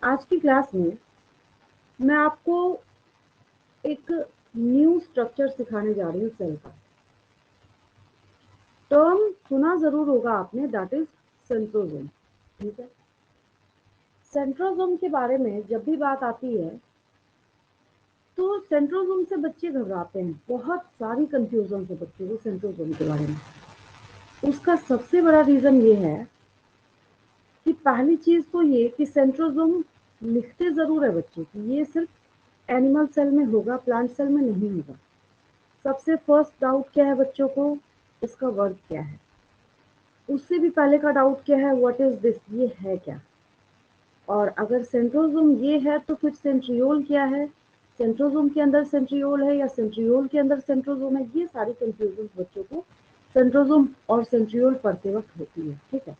आज की क्लास में मैं आपको एक न्यू स्ट्रक्चर सिखाने जा रही हूँ सेल का। टर्म सुना जरूर होगा आपने, दैट इज सेंट्रोसोम। ठीक है, सेंट्रोसोम के बारे में जब भी बात आती है तो सेंट्रोसोम से बच्चे घबराते हैं। बहुत सारी कंफ्यूजन है बच्चों को सेंट्रोसोम के बारे में। उसका सबसे बड़ा रीजन ये है कि पहली चीज तो ये कि सेंट्रोसोम लिखते जरूर है बच्चे कि ये सिर्फ एनिमल सेल में होगा, प्लांट सेल में नहीं होगा। सबसे फर्स्ट डाउट क्या है बच्चों को, इसका वर्क क्या है। उससे भी पहले का डाउट क्या है, व्हाट इज दिस, ये है क्या। और अगर सेंट्रोसोम ये है तो फिर सेंट्रियोल क्या है, सेंट्रोसोम के अंदर सेंट्रियोल है या सेंट्रियोल के अंदर सेंट्रोसोम है। ये सारी कंफ्यूजन बच्चों को सेंट्रोसोम और सेंट्रियोल पढ़ते वक्त होती है। ठीक है,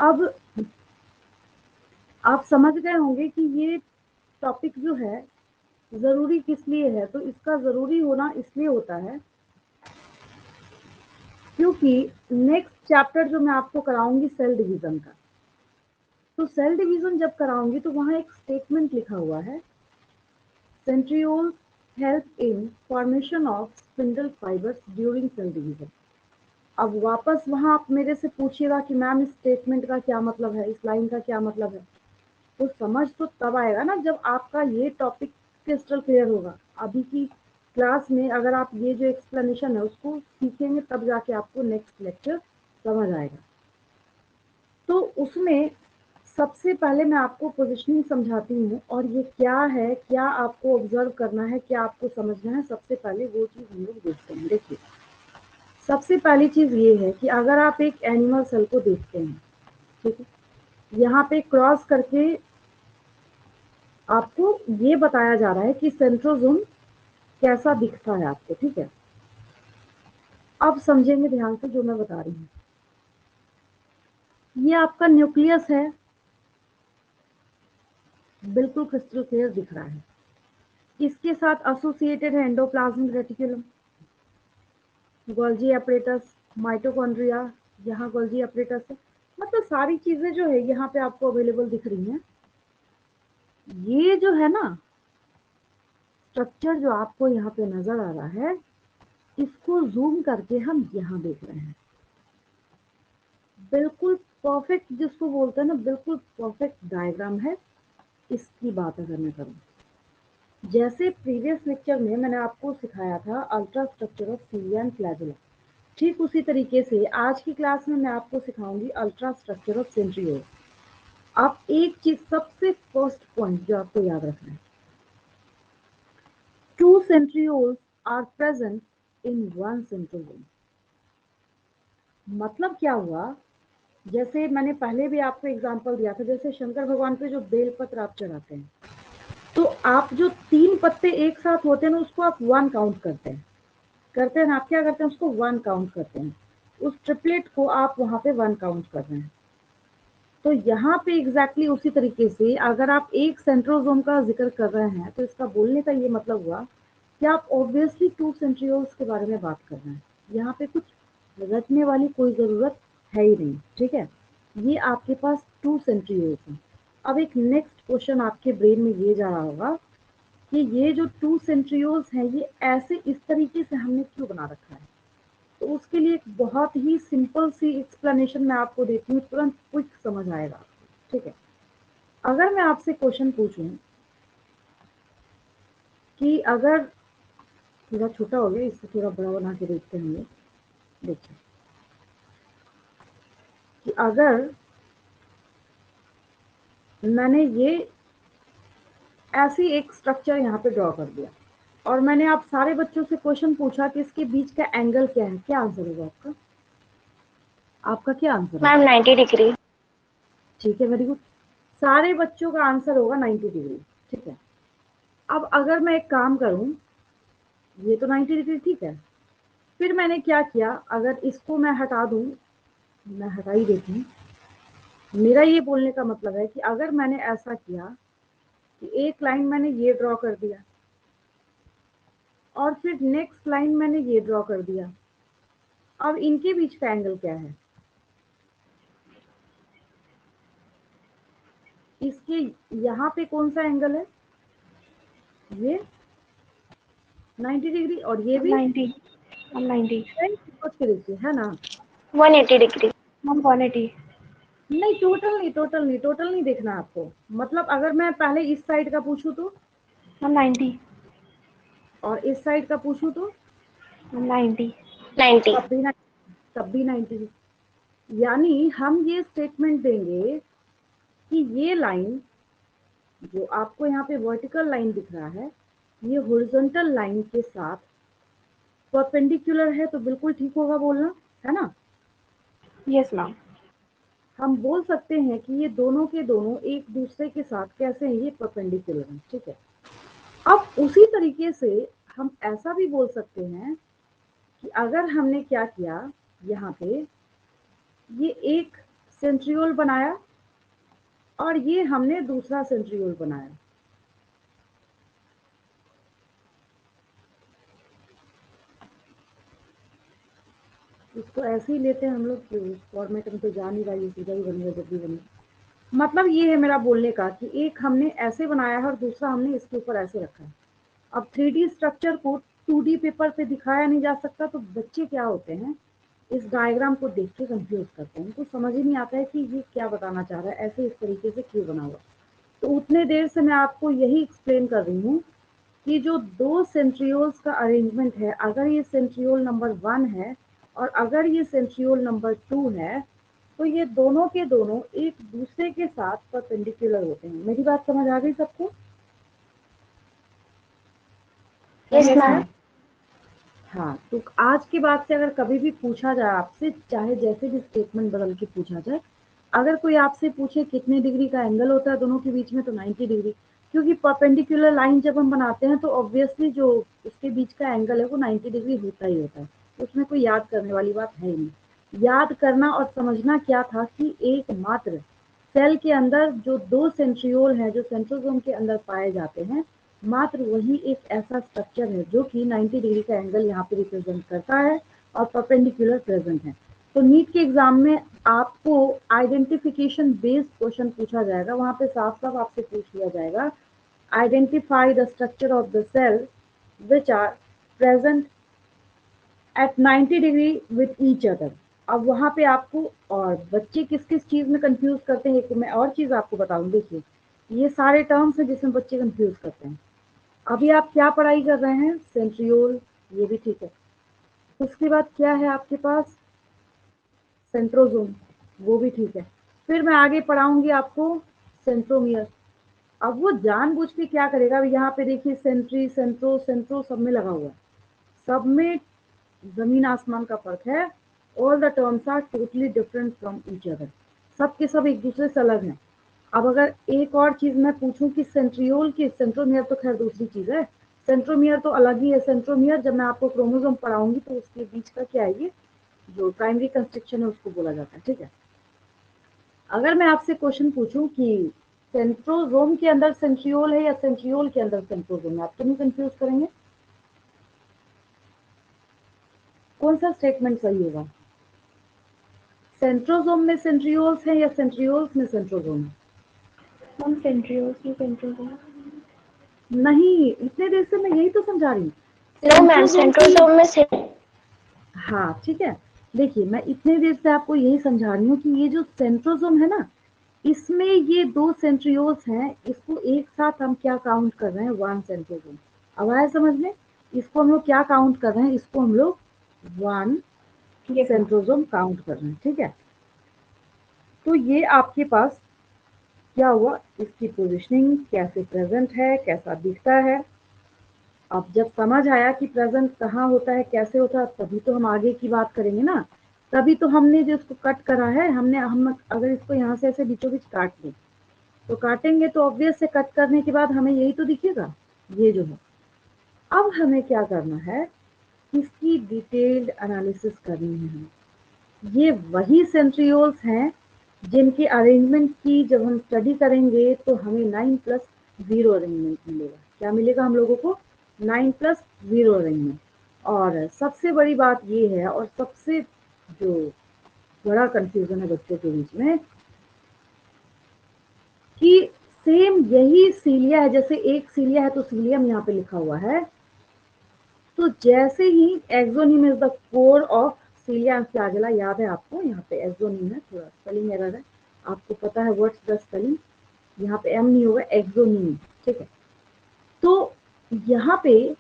अब आप समझ गए होंगे कि ये टॉपिक जो है जरूरी किस लिए है। तो इसका जरूरी होना इसलिए होता है क्योंकि नेक्स्ट चैप्टर जो मैं आपको कराऊंगी सेल डिवीजन का, तो सेल डिवीजन जब कराऊंगी तो वहां एक स्टेटमेंट लिखा हुआ है, centrioles help in formation of spindle fibres during cell division. अब वापस वहां आप मेरे से पूछिएगा कि मैम इस स्टेटमेंट का क्या मतलब है, इस लाइन का क्या मतलब है। तो समझ तो तब आएगा ना जब आपका ये टॉपिक क्रिस्टल क्लियर होगा। अभी की क्लास में अगर आप ये जो एक्सप्लेनेशन है उसको सीखेंगे तब जाके आपको नेक्स्ट लेक्चर समझ आएगा। तो उसमें सबसे पहले मैं आपको पोजिशनिंग समझाती हूँ और ये क्या है, क्या आपको ऑब्जर्व करना है, क्या आपको समझना है। सबसे पहले वो चीज़ हम लोग देखते हैं। देखिए, सबसे पहली चीज़ ये है कि अगर आप एक एनिमल सेल को देखते हैं, ठीक है, यहाँ पे क्रॉस करके आपको ये बताया जा रहा है कि सेंट्रोसोम कैसा दिखता है आपको। ठीक है, अब समझेंगे ध्यान से जो मैं बता रही हूँ। ये आपका न्यूक्लियस है, बिल्कुल क्रिस्टल क्लियर दिख रहा है। इसके साथ एसोसिएटेड है endoplasmic reticulum, Golgi apparatus, mitochondria, यहाँ गोल्जी अपरेटस है। मतलब सारी चीजें जो है यहाँ पे आपको अवेलेबल दिख रही हैं। ये जो है ना स्ट्रक्चर जो आपको यहाँ पे नजर आ रहा है, इसको जूम करके हम यहाँ देख रहे हैं। बिल्कुल परफेक्ट जिसको बोलते हैं ना, बिल्कुल परफेक्ट डायग्राम है। इसकी बात अगर मैं करूँ, जैसे प्रीवियस लेक्चर में मैंने आपको सिखाया था ultra structure of cilia and flagella, ठीक उसी तरीके से आज की क्लास में मैं आपको सिखाऊंगी अल्ट्रा स्ट्रक्चर ऑफ सेंट्रियोल। आप एक चीज सबसे फर्स्ट पॉइंट जो आपको याद रखना है, two centrioles are present in one centrosome. मतलब क्या हुआ, जैसे मैंने पहले भी आपको एग्जांपल दिया था, जैसे शंकर भगवान पे जो बेलपत्र आप चढ़ाते हैं तो आप जो 3 पत्ते एक साथ होते हैं ना उसको आप 1 काउंट करते हैं ना। आप क्या करते हैं, उसको 1 काउंट करते हैं। उस ट्रिपलेट को आप वहां पे 1 काउंट कर रहे हैं। तो यहाँ पे एग्जैक्टली उसी तरीके से अगर आप एक सेंट्रोसोम का जिक्र कर रहे हैं तो इसका बोलने का ये मतलब हुआ कि आप ऑब्वियसली 2 सेंट्रियोल्स के बारे में बात कर रहे हैं। यहाँ पे कुछ रटने वाली कोई जरूरत है ही नहीं। ठीक है, ये आपके पास 2 सेंट्रियोल्स हैं। अब एक नेक्स्ट क्वेश्चन आपके ब्रेन में ये जा रहा होगा कि ये जो 2 सेंट्रियोल्स हैं ये ऐसे इस तरीके से हमने क्यों बना रखा है। तो उसके लिए एक बहुत ही सिंपल सी एक्सप्लेनेशन मैं आपको देती हूँ, तुरंत क्विक समझ आएगा। ठीक है, अगर मैं आपसे क्वेश्चन पूछूं कि अगर, थोड़ा छोटा हो गया, इससे थोड़ा बड़ा बना के देखते हैं। देखिए कि अगर मैंने ये ऐसी एक स्ट्रक्चर यहाँ पे ड्रॉ कर दिया और मैंने आप सारे बच्चों से क्वेश्चन पूछा कि इसके बीच का एंगल क्या है, क्या आंसर होगा आपका? आपका क्या आंसर मैम होगा? 90 डिग्री। ठीक है, वेरी गुड। सारे बच्चों का आंसर होगा 90 डिग्री। ठीक है, अब अगर मैं एक काम करूं, ये तो 90 डिग्री ठीक है, फिर मैंने क्या किया, अगर इसको मैं हटा दूं, मैं हटा ही देती हूँ। मेरा ये बोलने का मतलब है कि अगर मैंने ऐसा किया कि एक लाइन मैंने ये ड्रॉ कर दिया और फिर नेक्स्ट लाइन मैंने ये ड्रॉ कर दिया, अब इनके बीच का एंगल क्या है? इसके यहाँ पे कौन सा एंगल है? ये 90 डिग्री, और ये भी 90, 190, सोच के देखिए, है ना? 180 डिग्री, मैम 180। नहीं, टोटल नहीं देखना आपको। मतलब अगर मैं पहले इस साइड का पूछूं तो, मैम 90, और इस साइड का पूछूं तो, मैम 90, तब भी 90। यानी हम ये स्टेटमेंट देंगे कि ये लाइन जो आपको यहाँ पे वर्टिकल लाइन दिख रहा है, ये हॉरिजॉन्टल लाइन के साथ परपेंडिकुलर है, तो बिल्कुल ठीक होगा बोलना, है ना? Yes ma'am. हम बोल सकते हैं कि ये दोनों के दोनों एक दूसरे के साथ कैसे हैं, ये परपेंडिकुलर हैं, ठीक है। अब उसी तरीके से हम ऐसा भी बोल सकते हैं कि अगर हमने क्या किया, यहाँ पे ये एक सेंट्रियोल बनाया और ये हमने दूसरा सेंट्रियोल बनाया, इसको ऐसे ही लेते हैं हम लोग, कि फॉर्मेट में तो जा नहीं रहा, ये सीधा ही बनेगा जब भी बनेगा। मतलब ये है मेरा बोलने का कि एक हमने ऐसे बनाया है और दूसरा हमने इसके ऊपर ऐसे रखा है। अब 3D स्ट्रक्चर को 2D पेपर पे दिखाया नहीं जा सकता, तो बच्चे क्या होते हैं, इस डायग्राम को देख के कंफ्यूज करते हैं, उनको समझ ही नहीं आता है कि ये क्या बताना चाह रहा है, ऐसे इस तरीके से क्यों बना हुआ। तो उतने देर से मैं आपको यही एक्सप्लेन कर रही हूँ कि जो दो सेंट्रियोल्स का अरेंजमेंट है, अगर ये सेंट्रियोल नंबर 1 है और अगर ये सेंट्रियोल नंबर 2 है, तो ये दोनों के दोनों एक दूसरे के साथ परपेंडिकुलर होते हैं। मेरी बात समझ आ गई सबको? Yes ma'am. हाँ, तो आज के बाद से अगर कभी भी पूछा जाए आपसे, चाहे जैसे भी स्टेटमेंट बदल के पूछा जाए, अगर कोई आपसे पूछे कितने डिग्री का एंगल होता है दोनों के बीच में, तो 90 डिग्री। क्योंकि परपेंडिकुलर लाइन जब हम बनाते हैं तो ऑब्वियसली जो उसके बीच का एंगल है वो 90 डिग्री होता ही होता है, उसमें कोई याद करने वाली बात है ही नहीं। याद करना और समझना क्या था कि एकमात्र सेल के अंदर जो दो सेंट्रियोल हैं, जो सेंट्रोसोम के अंदर पाए जाते हैं, मात्र वही एक ऐसा स्ट्रक्चर है जो कि 90 डिग्री का एंगल यहाँ पे रिप्रेजेंट करता है और परपेंडिकुलर प्रेजेंट है। तो नीट के एग्जाम में आपको आइडेंटिफिकेशन बेस्ड क्वेश्चन पूछा जाएगा, वहां पे साफ साफ आपसे पूछ लिया जाएगा, identify the structure of the cell which are present at 90 degree with each other. अब वहां पे आपको, और बच्चे किस किस चीज में कंफ्यूज करते हैं, एक मैं और चीज आपको बताऊं, देखिए ये सारे टर्म्स हैं जिसमें बच्चे कंफ्यूज करते हैं। अभी आप क्या पढ़ाई कर रहे हैं? सेंट्रियोल, ये भी ठीक है। उसके बाद क्या है आपके पास? सेंट्रोजोम, वो भी ठीक है। फिर मैं आगे पढ़ाऊंगी आपको सेंट्रोमियर। अब वो जानबूझ के क्या करेगा, यहाँ पे देखिए सेंट्री, सेंट्रो, सेंट्रो सब में लगा हुआ है, सब में जमीन आसमान का फर्क है। All the terms are totally different from each other, सब के सब एक दूसरे से अलग हैं। अब अगर एक और चीज मैं पूछूं कि सेंट्रियोल की, सेंट्रोमियर तो खैर दूसरी चीज है, सेंट्रोमियर तो अलग ही है। सेंट्रोमियर जब मैं आपको क्रोमोसोम पढ़ाऊंगी तो उसके बीच का क्या है, ये जो प्राइमरी कंस्ट्रक्शन है उसको बोला जाता है, ठीक है। अगर मैं आपसे क्वेश्चन पूछूं कि सेंट्रोसोम के अंदर सेंट्रियोल है या सेंट्रियोल के अंदर सेंट्रोसोम है, आप तो नहीं कंफ्यूज करेंगे? कौन सा स्टेटमेंट सही होगा? सेंट्रोसोम में सेंट्रियोल्स हैं या सेंट्रियोल्स में सेंट्रोसोम है? मैम सेंट्रियोल्स में सेंट्रोसोम। नहीं, इतने देर से मैं यही तो समझा रही हूँ। नो मैम, सेंट्रोसोम की, सेंट्रोसोम में हाँ ठीक है, देखिए मैं इतने देर से आपको यही समझा रही हूँ कि ये जो सेंट्रोसोम है ना, इसमें ये दो सेंट्रियोल्स हैं, इसको एक साथ हम क्या काउंट कर रहे हैं, वन सेंट्रोसोम। अब आया समझ में? इसको हम लोग क्या काउंट कर रहे हैं, इसको हम लोग one yes ma'am. Centrosome count कर रहे हैं, ठीक है। तो ये आपके पास क्या हुआ, इसकी पोजिशनिंग कैसे प्रेजेंट है, कैसा दिखता है। अब जब समझ आया कि प्रेजेंट कहाँ होता है, कैसे होता है, तभी तो हम आगे की बात करेंगे ना। तभी तो हमने जो इसको कट करा है, हम अगर इसको यहाँ से ऐसे बीचों बीच काट दें, तो काटेंगे तो ऑब्वियस से कट करने के बाद हमें यही तो दिखेगा, ये जो है। अब हमें क्या करना है, इसकी डिटेल्ड एनालिसिस करनी है हमें। ये वही सेंट्रियोल्स हैं जिनके अरेंजमेंट की जब हम स्टडी करेंगे तो हमें 9+0 अरेंजमेंट मिलेगा। क्या मिलेगा हम लोगों को? 9+0 अरेंजमेंट। और सबसे बड़ी बात ये है, और सबसे जो बड़ा कंफ्यूजन है बच्चों के बीच में, कि सेम यही सीलिया है, जैसे एक सीलिया है तो सीलियम यहाँ पे लिखा हुआ है। तो जैसे ही axoneme is the core of cilia and flagella, याद है आपको, यहाँ पे एक्सोनीम है, थोड़ा स्पेलिंग एरर है, आपको पता है व्हाट्स द स्पेलिंग, यहाँ पे एम नहीं होगा, एक्सोनीम, ठीक है। तो यहाँ पे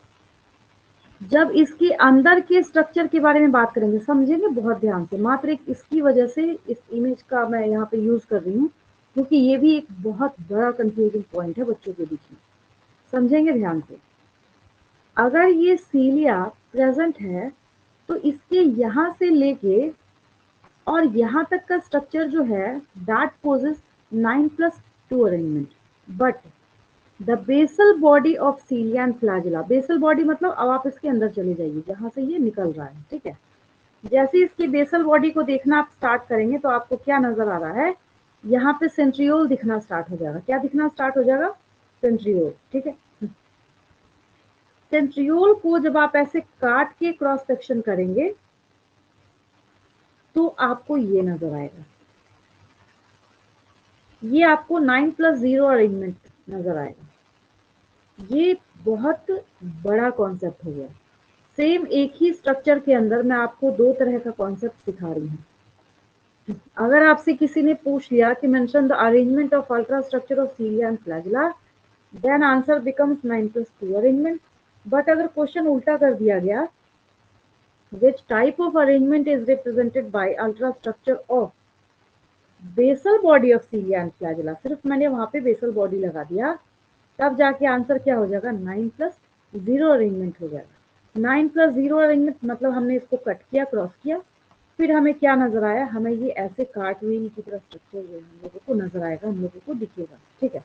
जब इसके अंदर के स्ट्रक्चर के बारे में बात करेंगे, समझेंगे बहुत ध्यान से, मात्र एक इसकी वजह से इस इमेज का मैं यहाँ पे यूज कर रही हूँ, क्योंकि ये भी एक बहुत बड़ा कंफ्यूजिंग पॉइंट है बच्चों के बीच में, समझेंगे ध्यान से। अगर ये सीलिया प्रेजेंट है तो इसके यहाँ से लेके और यहाँ तक का स्ट्रक्चर जो है that possesses 9+2 arrangement, but the basal body of cilia and flagella, basal body मतलब अब आप इसके अंदर चले जाइए जहां से ये निकल रहा है, ठीक है। जैसे इसकी बेसल बॉडी को देखना आप स्टार्ट करेंगे तो आपको क्या नजर आ रहा है, यहाँ पे सेंट्रियोल दिखना स्टार्ट हो जाएगा। क्या दिखना स्टार्ट हो जाएगा? सेंट्रियोल, ठीक है। सेंट्रियोल को जब आप ऐसे काट के क्रॉस सेक्शन करेंगे तो आपको ये नजर आएगा, ये आपको 9+0 अरेंजमेंट नजर आएगा। ये बहुत बड़ा कॉन्सेप्ट हो गया। सेम एक ही स्ट्रक्चर के अंदर मैं आपको दो तरह का कॉन्सेप्ट सिखा रही हूँ। अगर आपसे किसी ने पूछ लिया कि mention the arrangement of ultra structure of cilia and flagella, then answer becomes 9+2 arrangement. But अगर क्वेश्चन उल्टा कर दिया गया, which type of arrangement is represented by ultra structure of basal body of cilia and flagella, सिर्फ मैंने वहां पे basal body लगा दिया, तब जाके आंसर क्या हो जाएगा? 9+0 अरेंजमेंट हो जाएगा। 9+0 अरेंजमेंट मतलब हमने इसको कट किया, क्रॉस किया, फिर हमें क्या नजर आया? हमें ये ऐसे कार्ट व्हील की तरह स्ट्रक्चर जो हम लोगों को नजर आएगा, हम लोगों को दिखेगा, ठीक है।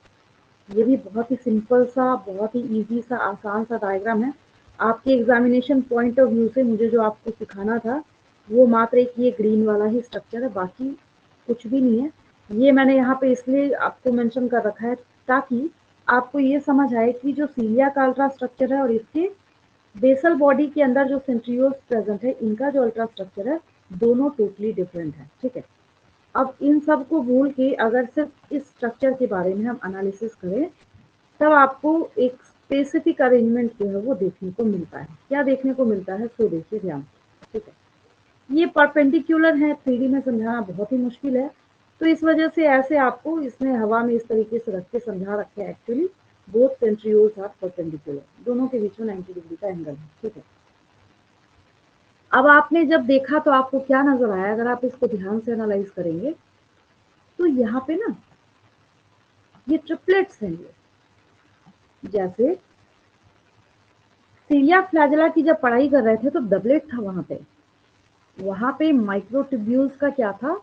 ये भी बहुत ही सिंपल सा, बहुत ही इजी सा, आसान सा डायग्राम है। आपके एग्जामिनेशन पॉइंट ऑफ व्यू से मुझे जो आपको सिखाना था वो मात्र एक ये ग्रीन वाला ही स्ट्रक्चर है, बाकी कुछ भी नहीं है। ये मैंने यहाँ पे इसलिए आपको मेंशन कर रखा है ताकि आपको ये समझ आए कि जो सीलिया का अल्ट्रा स्ट्रक्चर है और इसके बेसल बॉडी के अंदर जो सेंट्रियोल्स प्रेजेंट है, इनका जो अल्ट्रा स्ट्रक्चर है, दोनों टोटली डिफरेंट है, ठीक है। अब इन सब को भूल के अगर सिर्फ इस स्ट्रक्चर के बारे में हम एनालिसिस करें, तब आपको एक स्पेसिफिक अरेंजमेंट जो है वो देखने को मिलता है। क्या देखने को मिलता है? सो देखिए ध्यान से, ठीक है। ये परपेंडिकुलर है, 3D में समझाना बहुत ही मुश्किल है, तो इस वजह से ऐसे आपको इसने हवा में इस तरीके से रख के समझा रखे हैं। Actually both centrioles are perpendicular, दोनों के बीच में 90 डिग्री का एंगल है, ठीक है। अब आपने जब देखा तो आपको क्या नजर आया? अगर आप इसको ध्यान से एनालाइज करेंगे तो यहाँ पे ना ये ट्रिपलेट्स हैं, ये जैसे सीलिया फ्लैजेला की जब पढ़ाई कर रहे थे तो डबलेट था वहां पे माइक्रोट्यूब्यूल्स का क्या था?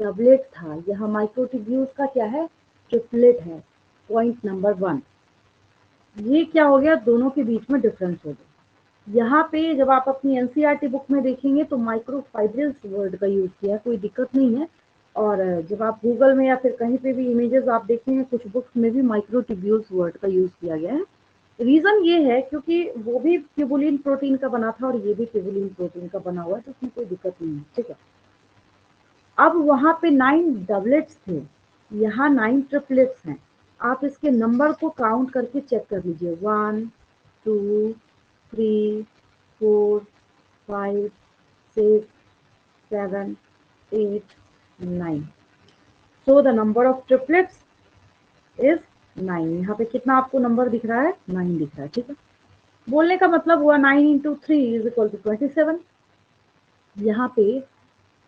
डबलेट था। यहाँ माइक्रोट्यूब्यूल्स का क्या है? ट्रिपलेट है। पॉइंट नंबर 1, ये क्या हो गया? दोनों के बीच में डिफरेंस हो गया। यहाँ पे जब आप अपनी एनसीईआरटी बुक में देखेंगे तो माइक्रोफाइब्रिल्स वर्ड का यूज किया है, कोई दिक्कत नहीं है। और जब आप गूगल में या फिर कहीं पे भी इमेजेस आप देखेंगे, कुछ बुक्स में भी माइक्रोट्यूब्यूल्स वर्ड का यूज किया गया है। रीजन ये है क्योंकि वो भी ट्यूबुलिन प्रोटीन का बना था और ये भी ट्यूबुलिन प्रोटीन का बना हुआ है, तो उसमें कोई दिक्कत नहीं है, ठीक है। अब वहां पे 9 डबलेट्स थे, यहाँ 9 ट्रिपलेट्स हैं। आप इसके नंबर को काउंट करके चेक कर लीजिए, 1 2 3 4 5 6 7 8 9। सो the number of triplets is 9। यहाँ पे कितना आपको नंबर दिख रहा है? 9 दिख रहा है, ठीक है। बोलने का मतलब हुआ 9 × 3 = 27। यहाँ पे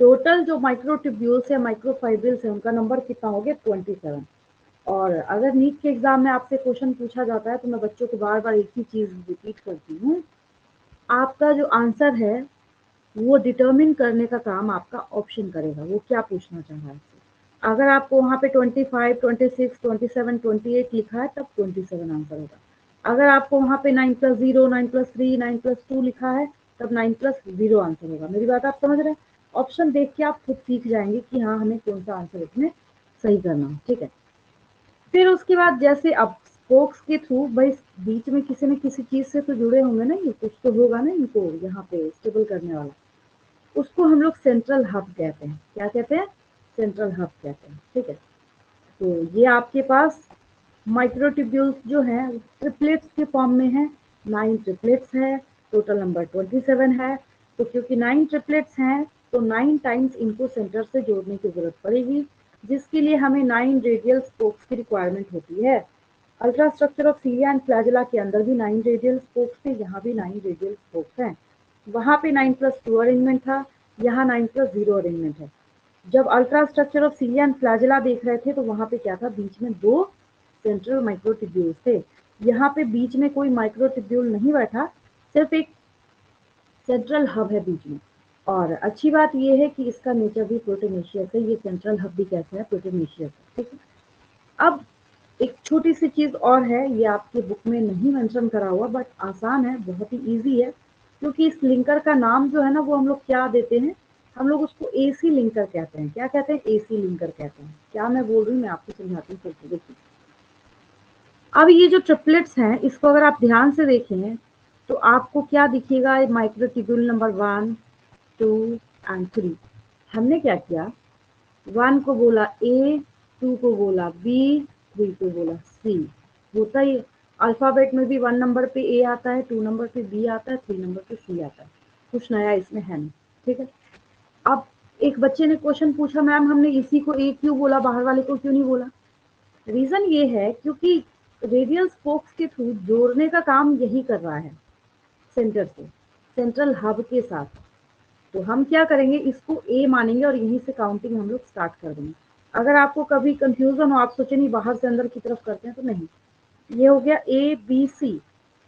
टोटल जो माइक्रोट्यूब्यूल्स है, माइक्रोफाइब्रिल्स है, उनका नंबर कितना हो गया? 27। और अगर नीट के एग्जाम में आपसे क्वेश्चन पूछा जाता है तो मैं बच्चों को बार बार एक ही चीज रिपीट करती हूँ, आपका जो आंसर है वो डिटर्मिन करने का काम आपका ऑप्शन करेगा, वो क्या पूछना चाह रहा है। अगर आपको वहां पे 25, 26, 27, 28 लिखा है तब 27 आंसर होगा। अगर आपको वहां पे 9+0, 9+3, 9+2 लिखा है तब 9+0 आंसर होगा। मेरी बात आप समझ रहे हैं? ऑप्शन देख के आप खुद सीख जाएंगे कि हाँ हमें कौन सा आंसर इसमें सही करना है, ठीक है। फिर उसके बाद जैसे अब स्पोक्स के थ्रू भाई बीच में किसी न किसी चीज से तो जुड़े होंगे ना, ये कुछ तो होगा ना इनको यहाँ पे स्टेबल करने वाला, उसको हम लोग सेंट्रल हब कहते हैं। क्या कहते हैं? सेंट्रल हब कहते हैं, ठीक है। तो ये आपके पास माइक्रोट्यूब्यूल्स जो हैं ट्रिपलेट्स के फॉर्म में है, 9 ट्रिपलेट्स है, टोटल नंबर 27 है। तो क्योंकि 9 ट्रिपलेट्स हैं तो 9 टाइम्स इनको सेंटर से जोड़ने की जरूरत पड़ेगी, जिसके लिए हमें 9 रेडियल स्पोक्स की रिक्वायरमेंट होती है। Ultra structure of cilia and flagella के अंदर भी 9 रेडियल स्पोक्स थे, यहाँ भी 9 रेडियल स्पोक्स हैं। वहाँ पे 9+2 अरेंजमेंट था, यहाँ 9+0 अरेंजमेंट है। जब ultra structure of cilia and flagella देख रहे थे तो वहाँ पे क्या था, बीच में 2 सेंट्रल माइक्रोट्यूब्यूल्स थे। यहाँ पे बीच में कोई माइक्रोट्यूब्यूल नहीं बैठा, सिर्फ एक सेंट्रल हब है बीच में। और अच्छी बात यह है कि इसका नेचर भी प्रोटेनेशियस है, ये सेंट्रल हब भी कैसा है, प्रोटेनेशियस है। ठीक है, अब एक छोटी सी चीज और है, ये आपके बुक में नहीं मेंशन करा हुआ बट आसान है, बहुत ही इजी है। क्योंकि इस लिंकर का नाम जो है ना वो हम लोग क्या देते हैं, हम लोग उसको एसी लिंकर कहते हैं। क्या कहते हैं, एसी लिंकर कहते हैं। क्या मैं बोल रही हूँ, मैं आपको समझाती हूँ, फिर देखिए। अब ये जो ट्रिपलेट्स हैं इसको अगर आप ध्यान से देखें तो आपको क्या दिखेगा, माइक्रोट्यूब्यूल नंबर 1, 2 एंड 3। हमने क्या किया, 1 को बोला ए, 2 को बोला बी, 3 को बोला सी। होता ही अल्फाबेट में भी 1 नंबर पे ए आता है, 2 नंबर पे बी आता है, 3 नंबर पे सी आता है। कुछ नया इसमें है नहीं। ठीक है, अब एक बच्चे ने क्वेश्चन पूछा, मैम हमने इसी को ए क्यों बोला, बाहर वाले को क्यों नहीं बोला। रीजन ये है क्योंकि रेडियल स्पोक्स के थ्रू जोड़ने का काम यही कर रहा है, सेंटर से, सेंट्रल हब के साथ। तो हम क्या करेंगे, इसको ए मानेंगे और यहीं से काउंटिंग हम लोग स्टार्ट कर देंगे। अगर आपको कभी कंफ्यूजन हो, आप सोचे नहीं बाहर से अंदर की तरफ करते हैं, तो नहीं, ये हो गया ए बी सी।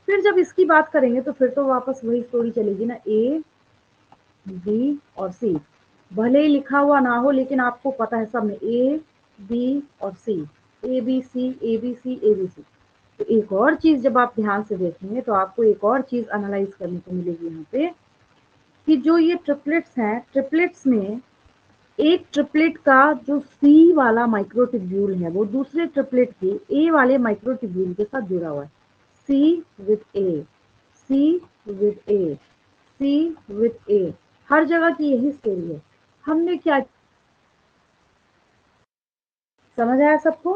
फिर जब इसकी बात करेंगे तो फिर तो वापस वही स्टोरी चलेगी ना, ए बी और सी। भले ही लिखा हुआ ना हो लेकिन आपको पता है सब में ए बी और C, A B C, A B C, A B C. तो एक और चीज जब आप ध्यान से देखेंगे तो आपको एक और चीज एनालाइज करने को मिलेगी यहाँ पे, कि जो ये ट्रिपलेट्स हैं, ट्रिपलेट्स में एक ट्रिपलेट का जो सी वाला माइक्रोट्यूब्यूल है वो दूसरे ट्रिपलेट के ए वाले माइक्रोट्यूब्यूल के साथ जुड़ा हुआ है। C with A, C with A, C with A, हर जगह की यही स्टोरी है। हमने क्या, समझ आया सबको,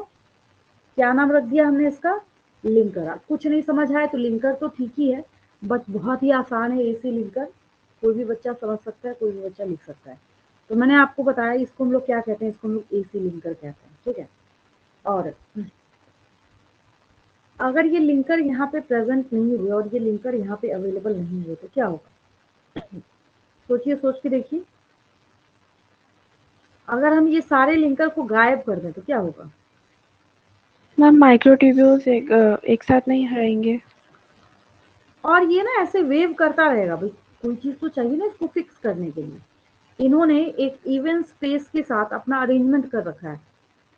क्या नाम रख दिया हमने इसका, लिंकर। कुछ नहीं समझ आया तो लिंकर तो ठीक ही है, बट बहुत ही आसान है एसी लिंकर, कोई भी बच्चा समझ सकता है, कोई भी बच्चा लिख सकता है। तो मैंने आपको बताया इसको हम लोग क्या कहते हैं, इसको हम लोग एसी लिंकर कहते हैं। ठीक है, और अगर ये लिंकर यहाँ पे प्रेजेंट नहीं हुए और ये लिंकर यहाँ पे अवेलेबल नहीं हुए तो क्या होगा, सोचिए, सोच के देखिए। अगर हम ये सारे लिंकर को गायब कर दें तो क्या होगा। मैम माइक्रोट्यूब्यूल्स एक साथ नहीं रहेंगे। और ये ना ऐसे वेव करता रहेगा भाई, कोई चीज तो चाहिए ना इसको फिक्स करने के लिए। इन्होंने एक इवन स्पेस के साथ अपना अरेंजमेंट कर रखा है,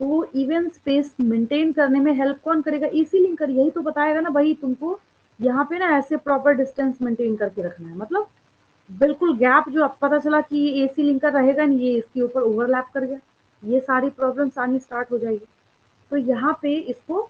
तो वो इवन स्पेस मेंटेन करने में हेल्प कौन करेगा, इसी लिंकर। यही तो बताएगा ना भाई तुमको, यहाँ पे ना ऐसे प्रॉपर डिस्टेंस मेंटेन करके रखना है, मतलब बिल्कुल गैप जो अब पता चला कि ये एसी लिंकर रहेगा नहीं, ये इसके ऊपर ओवरलैप कर गया, ये सारी प्रॉब्लम्स आनी स्टार्ट हो जाएगी। तो यहाँ पे इसको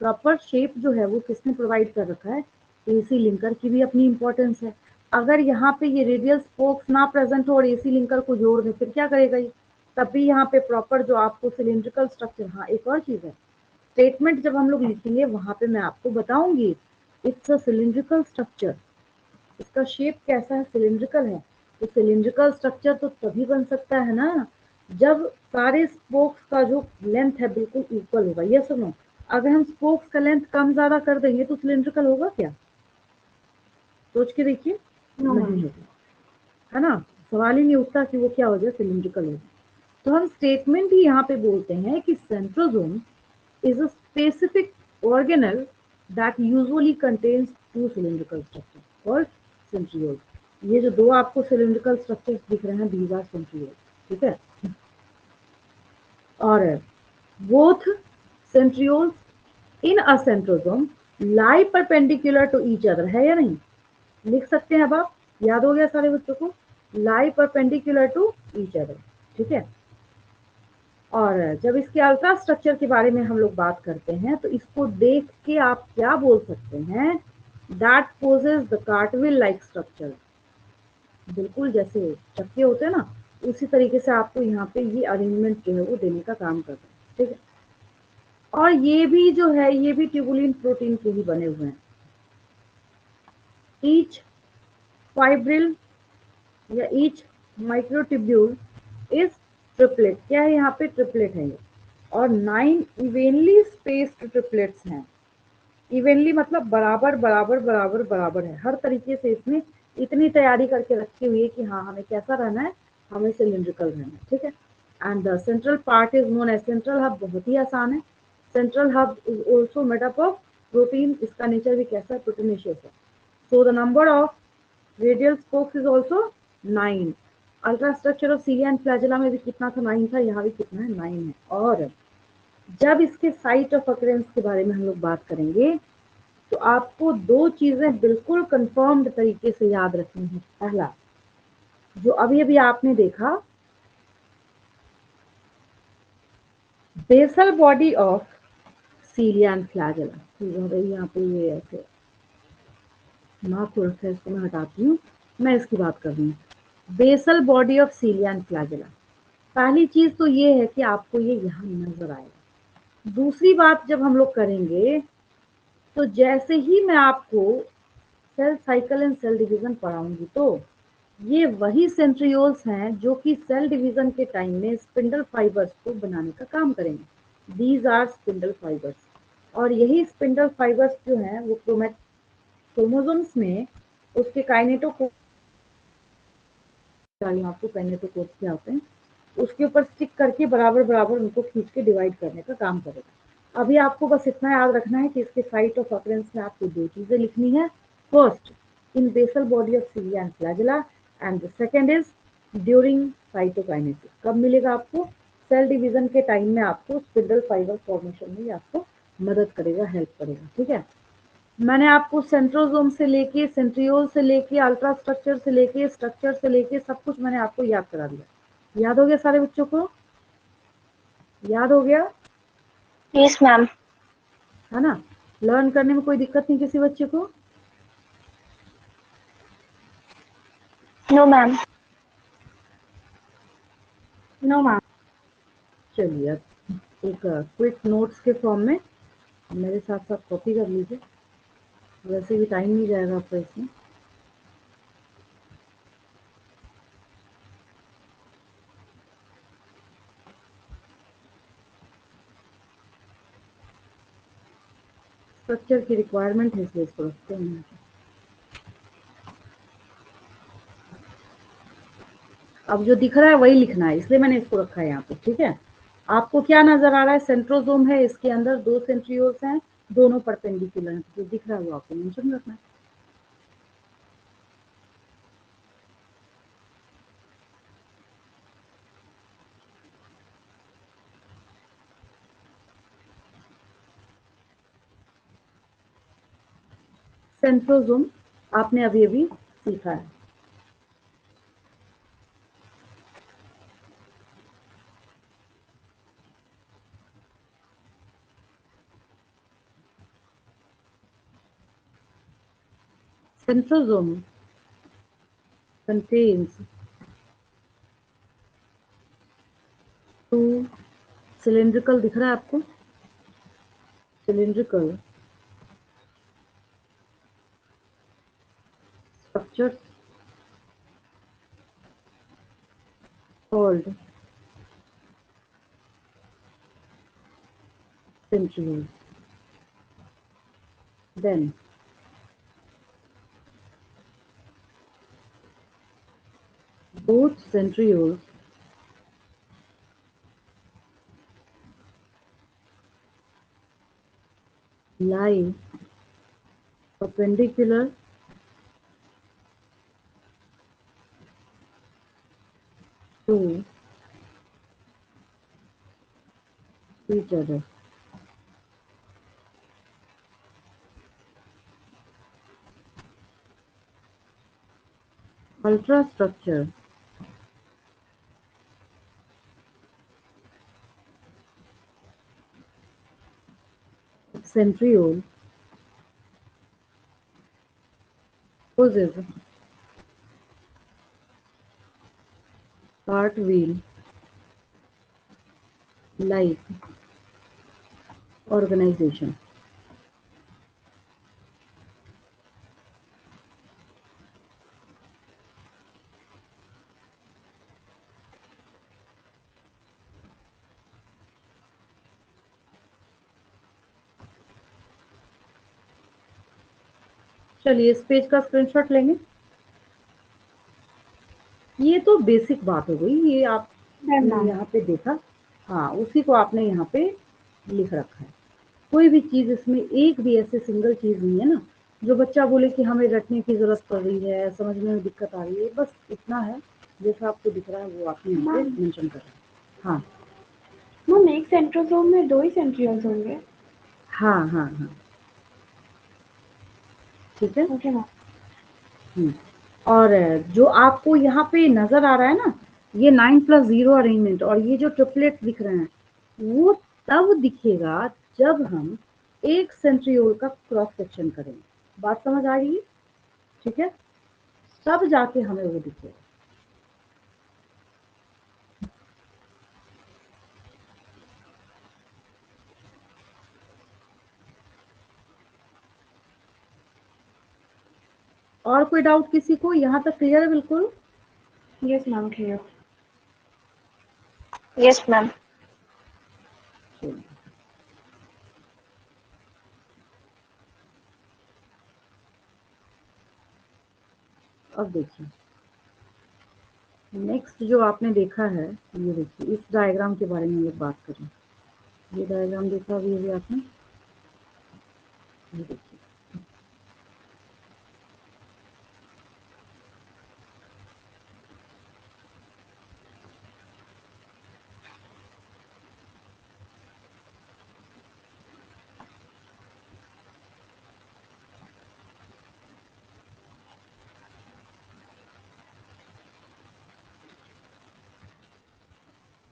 प्रॉपर शेप जो है वो किसने प्रोवाइड कर रखा है, एसी लिंकर की भी अपनी इंपॉर्टेंस है। अगर यहाँ पे ये रेडियल स्पोक्स ना प्रेजेंट हो और एसी लिंकर को जोड़ दे फिर क्या करेगा ये, तब भी यहाँ पे प्रॉपर जो आपको सिलिंड्रिकल स्ट्रक्चर। हाँ, एक और चीज है, स्टेटमेंट जब हम लोग लिखेंगे वहां पे मैं आपको बताऊंगी, इट्स अ सिलिंड्रिकल स्ट्रक्चर, इसका शेप कैसा है, सिलिंड्रिकल है। तो सिलिंड्रिकल स्ट्रक्चर तो तभी बन सकता है ना जब सारे स्पोक्स का जो लेंथ है बिल्कुल इक्वल होगा। ये सुनो, अगर हम स्पोक्स का लेंथ कम ज्यादा कर देंगे तो सिलिंड्रिकल होगा क्या, सोच के देखिए, नहीं होगा, है ना। सवाल ही नहीं उठता कि वो क्या हो जाए, सिलिंड्रिकल हो जाए। तो हम स्टेटमेंट ही यहाँ पे बोलते हैं कि centrosome is a specific organelle that usually contains two cylindrical structures called centrioles. ये जो दो आपको cylindrical structures दिख रहे हैं, these are centrioles. ठीक है, और both centrioles in a centrosome lie perpendicular to each other, है या नहीं, लिख सकते हैं अब आप, याद हो गया सारे बच्चों को, lie perpendicular to each other। ठीक है, और जब इसके अल्ट्रा स्ट्रक्चर के बारे में हम लोग बात करते हैं तो इसको देख के आप क्या बोल सकते हैं, that possesses the cartwheel like structure. बिल्कुल जैसे चक्के होते हैं ना, उसी तरीके से आपको यहाँ पे ये अरेंजमेंट जो है वो देने का काम कर रहे हैं। ठीक है, और ये भी जो है ये भी ट्यूबुलिन प्रोटीन के ही बने हुए हैं। ईच फाइब्रिल या ईच माइक्रोट्यूब्यूल इज ट्रिपलेट। क्या है यहाँ पे? ट्रिपलेट है ये। और 9 इवेनली स्पेस्ड ट्रिपलेट्स हैं। इवेनली मतलब बराबर बराबर बराबर बराबर है, हर तरीके से इसमें इतनी तैयारी करके रखी हुई है कि हाँ हमें कैसा रहना है, हमें सिलिंड्रिकल रहना है, ठीक है। And the central part is known as central hub. बहुत ही आसान है। Central hub is also made up of protein. इसका नेचर भी कैसा है? प्रोटीनेशियस है। So the number of radial spokes is also 9। Ultra structure of cilia and flagella में भी कितना था? 9 था। यहाँ भी कितना है? 9 है। और जब इसके साइट ऑफ अकरेंस के बारे में हम लोग बात करेंगे तो आपको दो चीजें बिल्कुल कंफर्म्ड तरीके से याद रखनी है। पहला, जो अभी अभी आपने देखा, basal body of cilia and flagella. यहाँ पे ये ऐसे मार्क हो रखा है, इसको मैं हटाती हूँ, मैं इसकी बात कर रही हूँ। Basal body of cilia and flagella. पहली चीज तो ये है कि आपको ये यहाँ नजर आएगा। दूसरी बात जब हम लोग करेंगे तो जैसे ही मैं आपको cell cycle and cell division पढ़ाऊंगी तो ये वही सेंट्रियोल्स हैं जो कि सेल डिवीजन के टाइम में स्पिंडल फाइबर्स को बनाने का काम करेंगे। These are spindle fibres. और यही स्पिंडल फाइबर्स जो हैं वो क्रोमोसोम्स में उसके काइनेटोकोर, आपको काइनेटोकोर क्या होते हैं, उसके ऊपर स्टिक करके बराबर बराबर उनको खींच के डिवाइड करने का काम करेगा। अभी आपको बस इतना याद रखना है कि इसके साइट ऑफ अकरेंस में आपको दो चीजें लिखनी है। First, in basal body of cilia and flagella, and the second is during cytokinesis. कब मिलेगा आपको? सेल डिवीजन के टाइम में आपको स्पिंडल फाइबर फॉर्मेशन में आपको मदद करेगा, हेल्प करेगा, ठीक है। मैंने आपको सेंट्रोसोम से लेके, सेंट्रियोल से लेके, अल्ट्रा स्ट्रक्चर से लेके, स्ट्रक्चर से लेके सब कुछ मैंने आपको याद करा दिया। याद हो गया सारे बच्चों को? याद हो गया? Yes ma'am. है ना? लर्न करने में कोई दिक्कत नहीं किसी बच्चे को? No ma'am. No ma'am. चलिए अब एक क्विक नोट्स के फॉर्म में मेरे साथ साथ कॉपी कर लीजिए, वैसे भी टाइम नहीं जाएगा आपका इसमें। स्ट्रक्चर की रिक्वायरमेंट है इसलिए इसको रखते हैं। अब जो दिख रहा है वही लिखना है, इसलिए मैंने इसको रखा है यहाँ पे, ठीक है। आपको क्या नजर आ रहा है? सेंट्रोसोम है, इसके अंदर दो सेंट्रियोल्स हैं, दोनों परपेंडिकुलर हैं। जो दिख रहा है वो आपको मेंशन रखना है। सेंट्रोसोम आपने अभी अभी सीखा है। Centrosome contains two cylindrical, दिख रहा है आपको? cylindrical structures called centrioles. Then both centrioles lie perpendicular to each other. Ultrastructure centriole possesses cartwheel like organisation. चलिए इस पेज का स्क्रीनशॉट लेंगे। ये तो बेसिक बात हो गई, ये आपने यहाँ पे देखा, हाँ उसी को आपने यहाँ पे लिख रखा है। कोई भी चीज इसमें एक भी ऐसे सिंगल चीज नहीं है ना जो बच्चा बोले कि हमें रटने की जरूरत पड़ रही है, समझने में दिक्कत आ रही है। बस इतना है जैसा आपको दिख रहा है वो आपने यहाँ पे मेंशन कर रहा है। हाँ मैम एक सेंट्रोसोम में 2 ही सेंट्रियोल्स होंगे। हाँ हाँ हाँ ठीक है। Okay ma'am. और जो आपको यहाँ पे नजर आ रहा है ना, ये 9+0 अरेंजमेंट और ये जो ट्रिपलेट दिख रहे हैं वो तब दिखेगा जब हम एक सेंट्रियोल का क्रॉस सेक्शन करेंगे। बात समझ आ रही है? ठीक है, तब जाके हमें वो दिखेगा। और कोई डाउट किसी को? यहाँ तक क्लियर है बिल्कुल? Yes ma'am, clear. Yes ma'am. अब देखिए नेक्स्ट जो आपने देखा है, ये देखिए इस डायग्राम के बारे में लोग बात करें। ये डायग्राम देखा अभी आपने, ये देखिए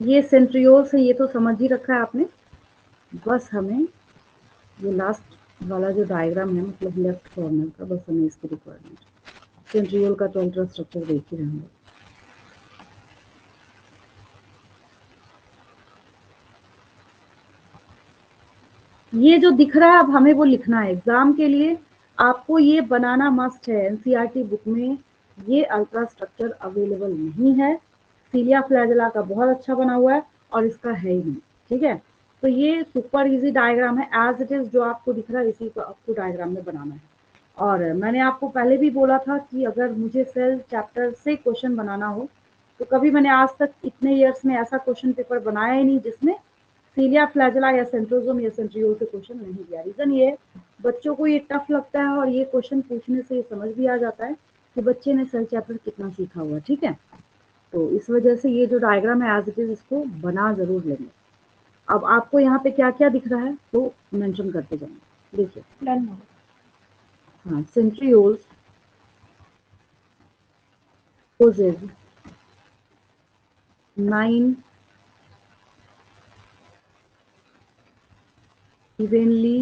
ये सेंट्रियोल से ये तो समझ ही रखा है आपने। बस हमें ये लास्ट वाला जो डायग्राम है मतलब लेफ्ट कॉर्नर का, बस हमें इसकी रिक्वायरमेंट। सेंट्रियोल का तो अल्ट्रा स्ट्रक्चर देख ही रहेंगे। ये जो दिख रहा है अब हमें वो लिखना है एग्जाम के लिए। आपको ये बनाना मस्ट है। एनसीईआरटी बुक में ये अल्ट्रा स्ट्रक्चर अवेलेबल नहीं है। सीलिया फ्लैजेला का बहुत अच्छा बना हुआ है और इसका है ही नहीं। ठीक है, तो ये सुपर इजी डायग्राम है, एज इट इज जो आपको दिख रहा है इसी को आपको डायग्राम में बनाना है। और मैंने आपको पहले भी बोला था कि अगर मुझे सेल चैप्टर से क्वेश्चन बनाना हो तो कभी मैंने आज तक इतने ईयर्स में ऐसा क्वेश्चन पेपर बनाया ही नहीं जिसमें सीलिया फ्लैजेला या सेंट्रोसोम या सेंट्रियोल से क्वेश्चन नहीं दिया। रीजन ये बच्चों को ये टफ लगता है और ये क्वेश्चन पूछने से ये समझ भी आ जाता है कि बच्चे ने सेल चैप्टर कितना सीखा हुआ। ठीक है, तो इस वजह से ये जो डायग्राम है एज इट इज इसको बना जरूर लेंगे। अब आपको यहाँ पे क्या क्या दिख रहा है तो मेंशन करते जाएंगे। देखिए डन। हाँ, सेंट्रियोल्स possess 9 इवेनली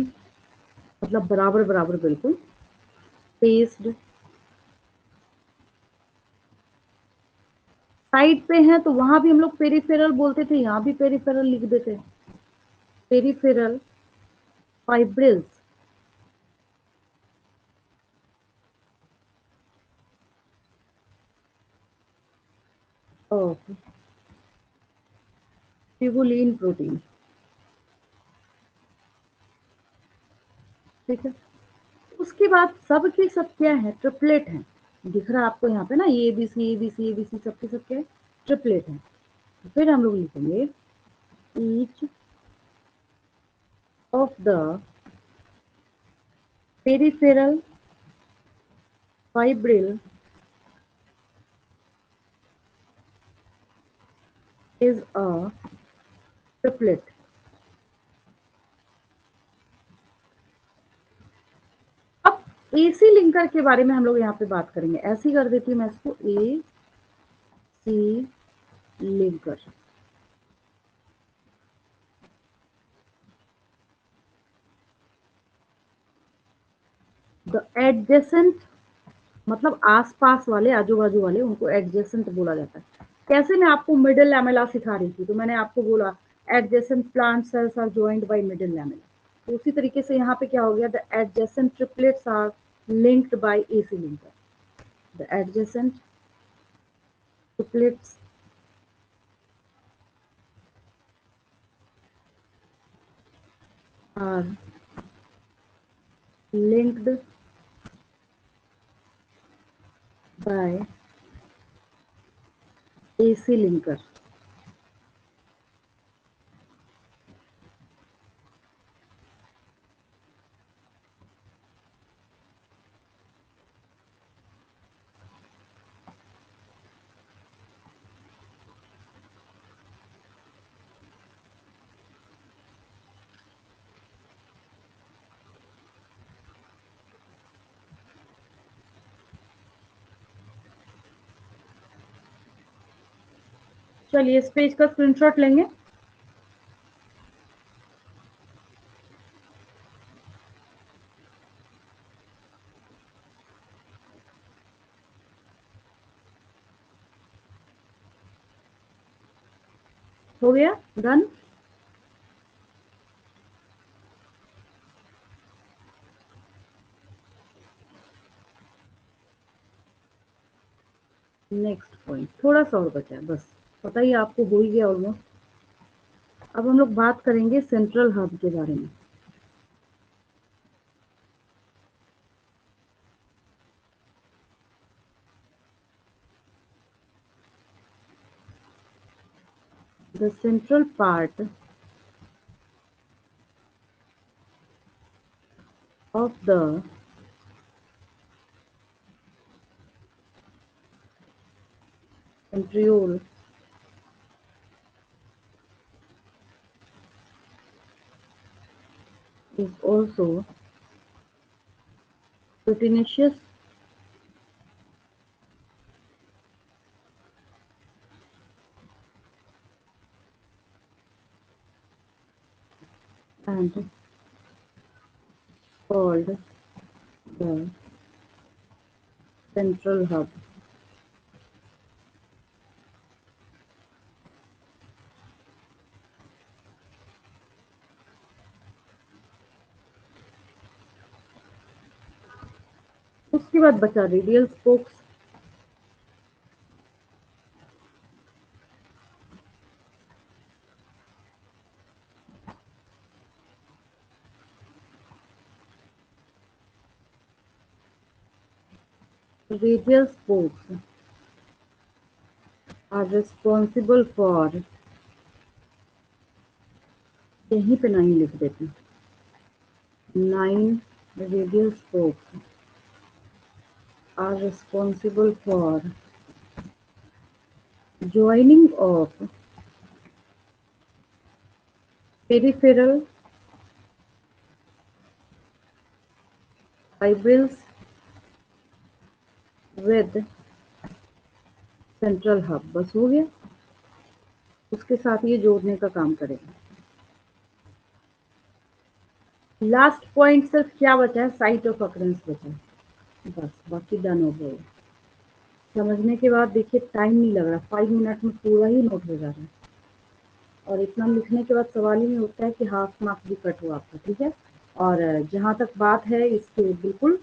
मतलब बराबर बराबर बिल्कुल स्पेस्ड साइड पे हैं, तो वहां भी हम लोग पेरिफेरल बोलते थे, यहाँ भी पेरिफेरल लिख देते। Peripheral fibrils of tubulin protein. ठीक है, उसके बाद सब के सब क्या है, ट्रिपलेट है। दिख रहा है आपको यहाँ पे ना, A B C A B C A B C सबके सब क्या है, ट्रिपलेट है। तो फिर हम लोग लिखेंगे each of the peripheral fibril is a triplet। अब एसी लिंकर के बारे में हम लोग यहाँ पे बात करेंगे। ऐसी कर देती हूँ मैं इसको, ए सी लिंकर। द एडजेसेंट मतलब आसपास वाले आजू बाजू वाले उनको एडजेसेंट बोला जाता है। कैसे? मैं आपको मिडिल लैमेला सिखा रही थी तो मैंने आपको बोला adjacent plant cells are joined by middle lamella. उसी तरीके से यहाँ पे क्या हो गया, the adjacent triplets are linked by AC linker. The adjacent triplets are linked by AC linker. चलिए इस पेज का स्क्रीनशॉट लेंगे. हो गया, डन. नेक्स्ट पॉइंट थोड़ा सा और बचा है, बस पता ही आपको हो ही गया ऑलमोस्ट. अब हम लोग बात करेंगे सेंट्रल हब के बारे में. The central part of the centriole is also proteinaceous and called the central hub. उसके बाद बचा radial spokes. Radial spokes are responsible for, यहीं पे 9 लिख देते हैं. 9 radial spokes are responsible for joining of peripheral fibrils with central hub. बस हो गया, उसके साथ ये जोड़ने का काम करेगा. लास्ट पॉइंट सिर्फ क्या बचा है, साइट ऑफ अकरेंस बचा है, बस बाकी डन हो गया. समझने के बाद देखिए टाइम नहीं लग रहा, 5 मिनट में पूरा ही नोट हो जा रहा है. और इतना लिखने के बाद सवाल ही नहीं होता है कि हाफ मार्क्स भी कट हुआ आपका. ठीक है. और जहाँ तक बात है इसके बिल्कुल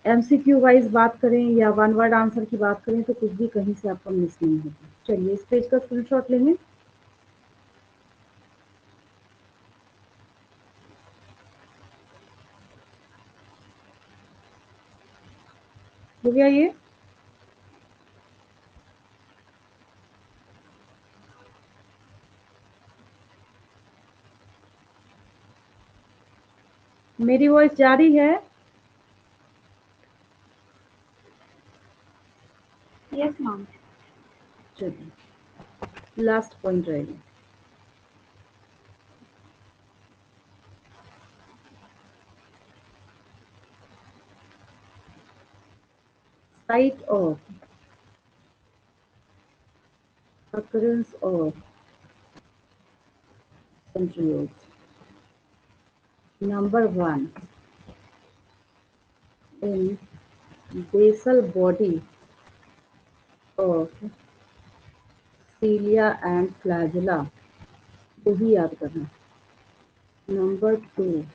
MCQ वाइज बात करें या वन वर्ड आंसर की बात करें तो कुछ भी कहीं से आपका मिस नहीं होगा. चलिए इस पेज का स्क्रीनशॉट लेंगे. हो गया ये. मेरी वॉइस जा रही है? Yes ma'am. चलिए लास्ट पॉइंट रहेगा. Site of occurrence of centrioles. Number 1, in basal body of cilia and flagella. वही याद करना. Number 2,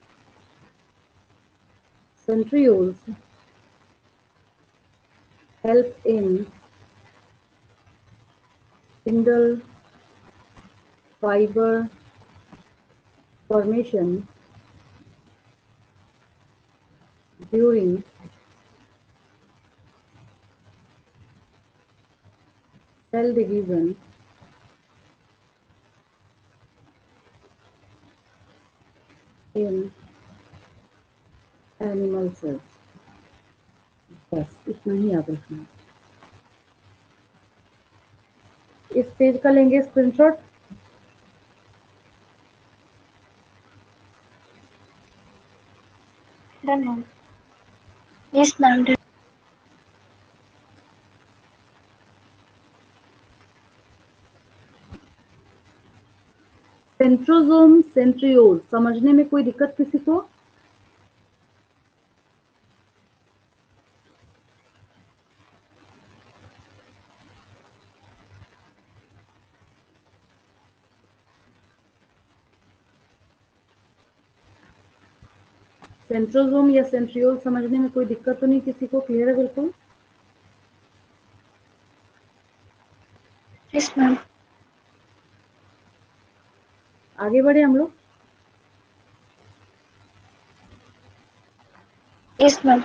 centrioles help in spindle fiber formation during cell division in animal cells. बस इतना ही याद रखना। इस पेज का लेंगे screenshot. Done, ma'am. Yes, ma'am. Done. Centrosome centriole समझने में कोई दिक्कत किसी को? सेंट्रोसोम या सेंट्रियोल समझने में कोई दिक्कत तो नहीं किसी को? क्लियर है बिल्कुल? Yes, ma'am. आगे बढ़े हम लोग। Yes, ma'am.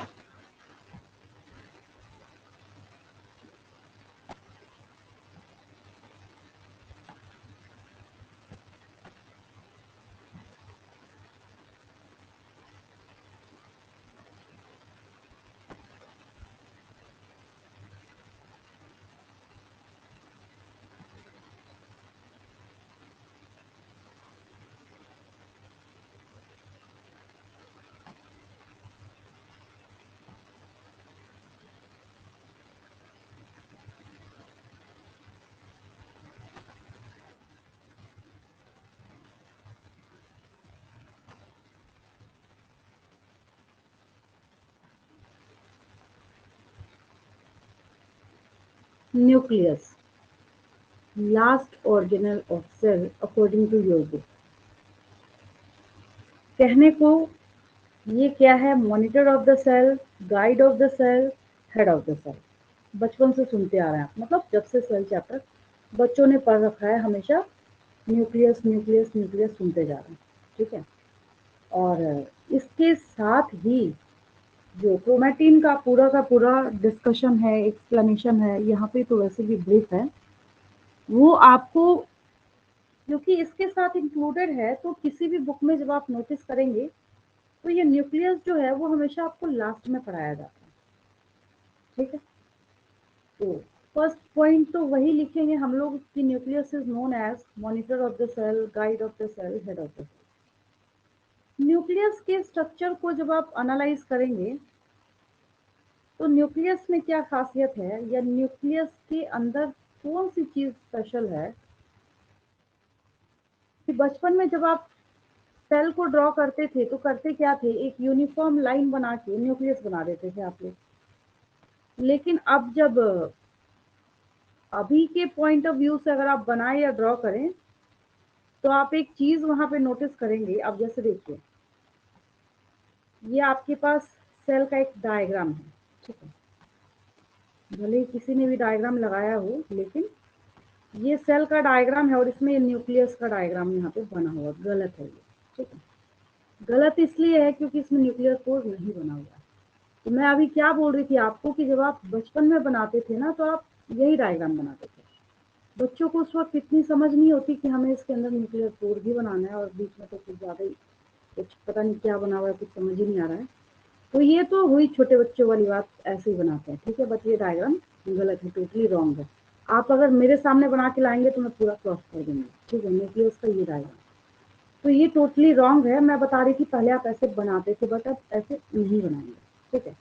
Nucleus, last organelle of cell according to your book. कहने को ये क्या है? Monitor of the cell, guide of the cell, head of the cell. बचपन से सुनते आ रहे हैं, मतलब जब से सेल चैप्टर बच्चों ने पढ़ रखा है, हमेशा न्यूक्लियस न्यूक्लियस न्यूक्लियस सुनते जा रहे हैं, ठीक है। और इसके साथ ही जो क्रोमैटिन का पूरा डिस्कशन है, एक्सप्लेनेशन है, यहाँ पे तो वैसे भी ब्रीफ है, वो आपको क्योंकि इसके साथ इंक्लूडेड है, तो किसी भी बुक में जब आप नोटिस करेंगे तो ये न्यूक्लियस जो है वो हमेशा आपको लास्ट में पढ़ाया जाता है, ठीक है। तो फर्स्ट पॉइंट तो वही लिखेंगे हम लोग कि nucleus is known as monitor of the cell, guide of the cell, head of the cell. Nucleus के स्ट्रक्चर को जब आप एनालाइज करेंगे तो न्यूक्लियस में क्या खासियत है, या न्यूक्लियस के अंदर कौन सी चीज स्पेशल है, कि बचपन में जब आप सेल को ड्रॉ करते थे तो करते क्या थे, एक यूनिफॉर्म लाइन बना के न्यूक्लियस बना देते थे आप लोग। लेकिन अब जब अभी के पॉइंट ऑफ व्यू से अगर आप बनाए या ड्रॉ करें तो आप एक चीज वहां पे नोटिस करेंगे। अब जैसे देखिए, ये आपके पास सेल का एक डायग्राम है, ठीक है। भले ही किसी ने भी डायग्राम लगाया हो, लेकिन ये सेल का डायग्राम है और इसमें ये न्यूक्लियस का डायग्राम यहाँ पे बना हुआ गलत है ये, ठीक है। गलत इसलिए है क्योंकि इसमें न्यूक्लियर पोर नहीं बना हुआ है। तो मैं अभी क्या बोल रही थी आपको कि जब आप बचपन में बनाते थे ना, तो आप यही डायग्राम बनाते थे। बच्चों को उस वक्त इतनी समझ नहीं होती कि हमें इसके अंदर न्यूक्लियर पोर भी बनाना है, और बीच में तो कुछ ज्यादा ही कुछ पता नहीं क्या बना हुआ है, कुछ समझ ही नहीं आ रहा है। तो ये तो हुई छोटे बच्चों वाली बात, ऐसे ही बनाते हैं, ठीक है। बट ये डायग्राम गलत है, टोटली रॉन्ग है। आप अगर मेरे सामने बना के लाएंगे तो मैं पूरा क्रॉस कर दूंगी, ठीक है। न्यूक्लियस का ये डायग्राम तो ये टोटली रॉन्ग है। मैं बता रही थी पहले आप ऐसे बनाते थे, बट अब ऐसे नहीं बनाएंगे, ठीक है।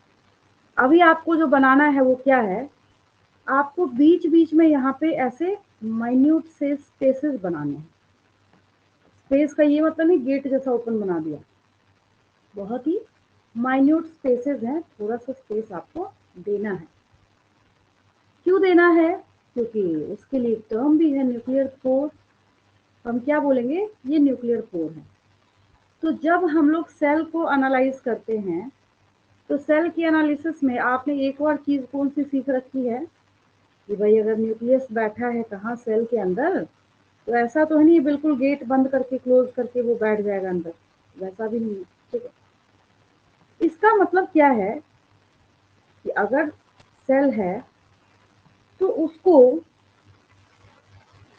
अभी आपको जो बनाना है वो क्या है, आपको बीच बीच में यहाँ पे ऐसे माइन्यूट से स्पेसेस बनाने हैं। स्पेस का ये मतलब नहीं गेट जैसा ओपन बना दिया, बहुत ही माइन्यूट स्पेसेस हैं, थोड़ा सा स्पेस आपको देना है। क्यों देना है? क्योंकि उसके लिए एक टर्म भी है, न्यूक्लियर पोर। हम क्या बोलेंगे, ये न्यूक्लियर पोर है। तो जब हम लोग सेल को एनालाइज करते हैं तो सेल की एनालिसिस में आपने एक और चीज कौन सी सीख रखी है कि भाई अगर न्यूक्लियस बैठा है कहाँ सेल के अंदर, तो ऐसा तो है नहीं बिल्कुल गेट बंद करके क्लोज करके वो बैठ जाएगा अंदर, वैसा भी नहीं। ठीक है, इसका मतलब क्या है कि अगर सेल है तो उसको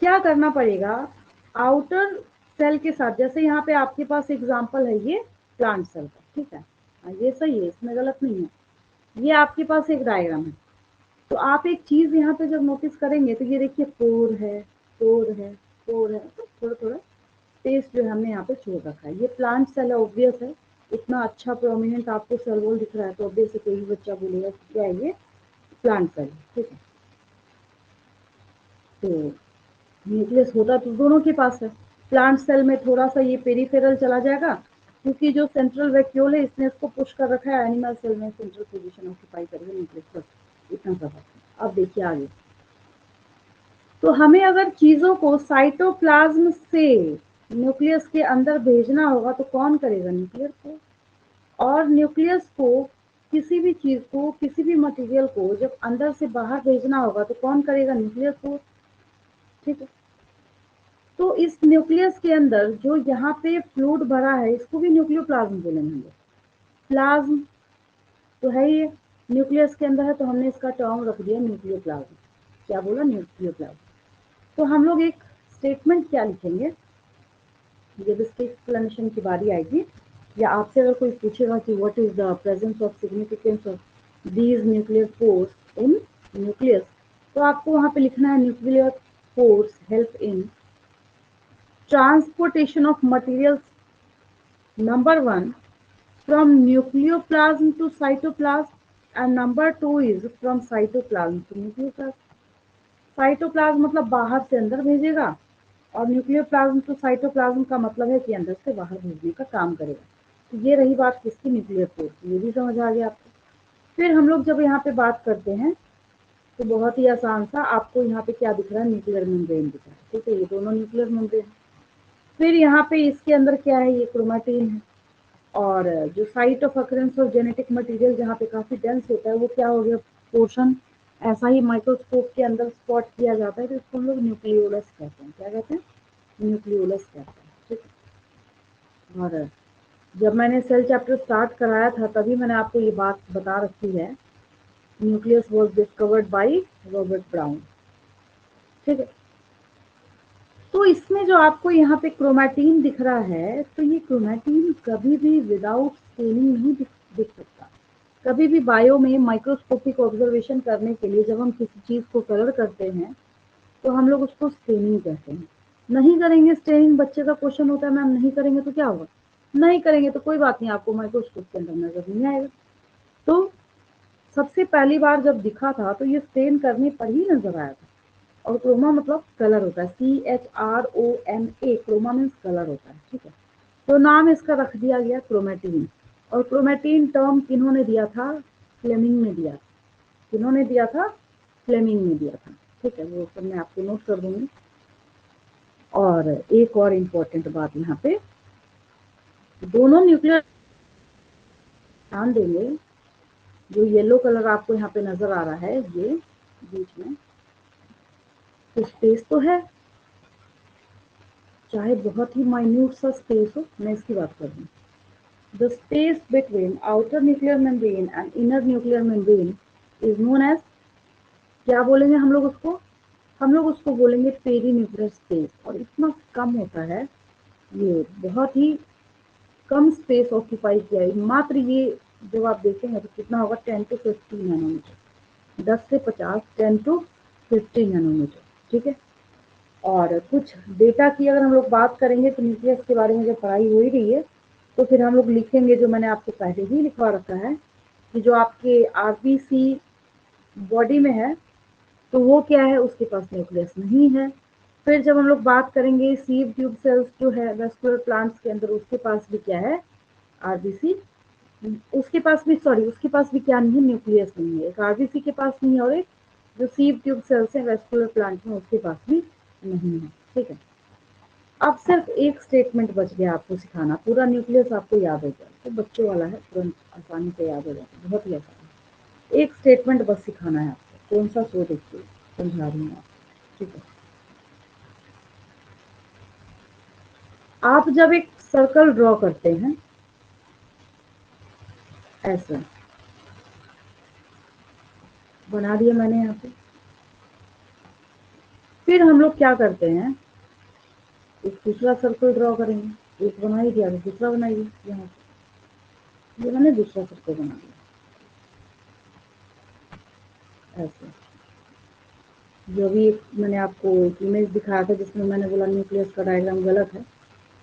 क्या करना पड़ेगा, आउटर सेल के साथ, जैसे यहाँ पे आपके पास एग्जांपल है ये प्लांट सेल का, ठीक है, ये सही है, इसमें गलत नहीं है, ये आपके पास एक डायग्राम है। तो आप एक चीज यहाँ पे जब नोटिस करेंगे तो ये देखिए पोर है, पोर है, पोर है, तो थोड़ा थोड़ा स्पेस जो है हमने यहाँ पे छोड़ रखा है। ये प्लांट सेल है, ऑब्वियस है, इतना अच्छा प्रोमिनेंट आपको सेल वॉल दिख रहा है तो ऑब्वियस है कोई भी बच्चा बोलेगा कि क्या है ये प्लांट सेल, ठीक है। तो न्यूक्लियस होता तो दोनों के पास है, प्लांट सेल में थोड़ा सा ये पेरिफेरल चला जाएगा क्योंकि जो सेंट्रल वैक्यूल है इसने इसको पुश कर रखा है, एनिमल सेल में सेंट्रल पोजीशन ऑक्यूपाई करेगा न्यूक्लियस पर, इतना सा बात। अब देखिए आगे, तो हमें अगर चीजों को साइटोप्लाज्म से न्यूक्लियस के अंदर भेजना होगा तो कौन करेगा, न्यूक्लियस को। और न्यूक्लियस को किसी भी चीज को, किसी भी मटेरियल को जब अंदर से बाहर भेजना होगा तो कौन करेगा, न्यूक्लियस को, ठीक है। तो इस न्यूक्लियस के अंदर जो यहाँ पे फ्लूइड भरा है इसको भी न्यूक्लियोप्लाज्म बोलेंगे हम लोग। प्लाज्म तो है ये, न्यूक्लियस के अंदर है तो हमने इसका टर्म रख दिया न्यूक्लियोप्लाज्म। क्या बोला, न्यूक्लियोप्लाज्म। तो हम लोग एक स्टेटमेंट क्या लिखेंगे, जब इसके एक्सप्लेनेशन की बारी आएगी या आपसे अगर कोई पूछेगा कि what is the presence of significance of these nuclear pores in nucleus, तो आपको वहां पे लिखना है nuclear pores help in transportation of materials number 1 from nucleoplasm to cytoplasm and number 2 is from cytoplasm to nucleoplasm। Cytoplasm मतलब बाहर से अंदर भेजेगा और न्यूक्लियोप्लाज्म तो साइटोप्लाज्म का मतलब है कि अंदर से बाहर भेजने का काम करेगा। तो ये रही बात किसकी, न्यूक्लियर पोर्स की, ये भी समझ आ गया आपको। फिर हम लोग जब यहाँ पे बात करते हैं तो बहुत ही आसान सा, आपको यहाँ पे क्या दिख रहा है, न्यूक्लियर मेम्ब्रेन दिख रहा है, ठीक है, ये दोनों न्यूक्लियर मेम्ब्रेन। फिर यहाँ पे इसके अंदर क्या है, ये क्रोमैटिन है। और जो site of occurrence of genetic material जहाँ पे काफी डेंस होता है वो क्या हो गया, पोर्शन ऐसा ही माइक्रोस्कोप के अंदर स्पॉट किया जाता है, तो इसको हम लोग न्यूक्लियोलस कहते हैं। क्या कहते हैं, न्यूक्लियोलस कहते हैं, ठीक है। और जब मैंने सेल चैप्टर स्टार्ट कराया था तभी मैंने आपको ये बात बता रखी है, nucleus was discovered by Robert brown, ठीक है। तो इसमें जो आपको यहाँ पे क्रोमैटिन दिख रहा है, तो ये क्रोमैटिन कभी भी विदाउट स्टेनिंग नहीं दिख सकता। कभी भी बायो में माइक्रोस्कोपिक ऑब्जर्वेशन करने के लिए जब हम किसी चीज को कलर करते हैं तो हम लोग उसको स्टेनिंग कहते हैं। नहीं करेंगे स्टेनिंग, बच्चे का क्वेश्चन होता है मैम नहीं करेंगे तो क्या होगा, नहीं करेंगे तो कोई बात नहीं, आपको माइक्रोस्कोप के अंदर नजर नहीं आएगा। तो सबसे पहली बार जब दिखा था तो ये स्टेन करने पर ही नजर आया था। और क्रोमा मतलब कलर होता है, CHROMA, क्रोमा मीन्स कलर होता है, ठीक है। तो नाम इसका रख दिया गया क्रोमैटिन। और क्रोमैटिन टर्म किन्होंने दिया था, फ्लेमिंग ने दिया। किन्होंने दिया था, फ्लेमिंग ने दिया था, ठीक है, वो सब मैं आपको नोट कर दूंगी। और एक और इम्पोर्टेंट बात यहाँ पे, दोनों न्यूक्लियर ध्यान देंगे, जो येलो कलर आपको यहाँ पे नजर आ रहा है ये बीच में, तो स्पेस तो है, चाहे बहुत ही माइन्यूट सा स्पेस हो, मैं इसकी बात कर रही हूँ। The space between outer nuclear membrane and inner nuclear membrane is known as, क्या बोलेंगे हम लोग उसको, हम लोग उसको बोलेंगे पेरीन्यूक्लियर स्पेस। और इतना कम होता है, ये बहुत ही कम स्पेस ऑक्यूपाई किया है, मात्र ये जब आप देखेंगे तो कितना होगा, 10 to 50 नैनोमीटर, 10 से 50, 10 to 50 नैनोमीटर, ठीक है। और कुछ डेटा की अगर हम लोग बात करेंगे तो न्यूक्लियस के बारे में जब पढ़ाई हो ही रही है तो फिर हम लोग लिखेंगे, जो मैंने आपको पहले ही लिखवा रखा है, कि जो आपके आरबीसी बॉडी में है तो वो क्या है, उसके पास न्यूक्लियस नहीं है। फिर जब हम लोग बात करेंगे सीव ट्यूब सेल्स जो है वेस्कुलर प्लांट्स के अंदर, उसके पास भी क्या है, आरबीसी, उसके पास भी, सॉरी, उसके पास भी क्या नहीं है, न्यूक्लियस नहीं है। एक आरबीसी के पास नहीं है और एक जो सीव ट्यूब सेल्स है वेस्कुलर प्लांट में उसके पास भी नहीं है, ठीक है। अब सिर्फ एक स्टेटमेंट बच गया आपको सिखाना, पूरा न्यूक्लियस आपको याद हो गया, तो बच्चों वाला है, तुरंत आसानी से याद हो जाता है, बहुत ही आसान है। एक स्टेटमेंट बस सिखाना है आपको, कौन सा सो देखिए, समझा रही हूँ आपको, ठीक है। आप जब एक सर्कल ड्रॉ करते हैं ऐसा, बना दिया मैंने यहाँ पे, फिर हम लोग क्या करते हैं, एक दूसरा सर्कल ड्रॉ करेंगे, एक बना ही दिया तो दूसरा बनाइए, यहाँ ये मैंने दूसरा सर्कल बना दिया ऐसे। जो भी मैंने आपको एक इमेज दिखाया था जिसमें मैंने बोला न्यूक्लियस का डायग्राम गलत है,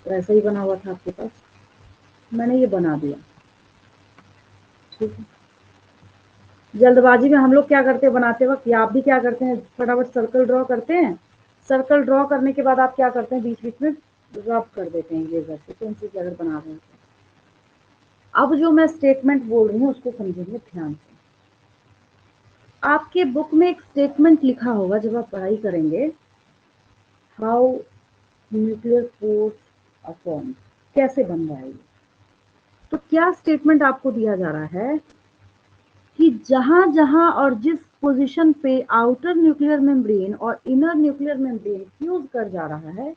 तो ऐसा ही बना हुआ था आपके पास, मैंने ये बना दिया, ठीक है। जल्दबाजी में हम लोग क्या करते हैं बनाते वक्त, या आप भी क्या करते हैं, फटाफट सर्कल ड्रॉ करते हैं, सर्कल ड्रॉ करने के बाद आप क्या करते हैं, बीच बीच में रब कर देते हैं ये से, पेंसिल से अगर बना रहे हैं। अब जो मैं स्टेटमेंट बोल रही हूँ उसको समझेंगे ध्यान से। आपके बुक में एक स्टेटमेंट लिखा होगा जब आप पढ़ाई करेंगे, how nuclear pores are formed, कैसे बन रहा है ये। तो क्या स्टेटमेंट आपको दिया जा रहा है कि जहां जहां और जिस पोजीशन पे आउटर न्यूक्लियर मेम्ब्रेन और इनर न्यूक्लियर मेम्ब्रेन फ्यूज कर जा रहा है,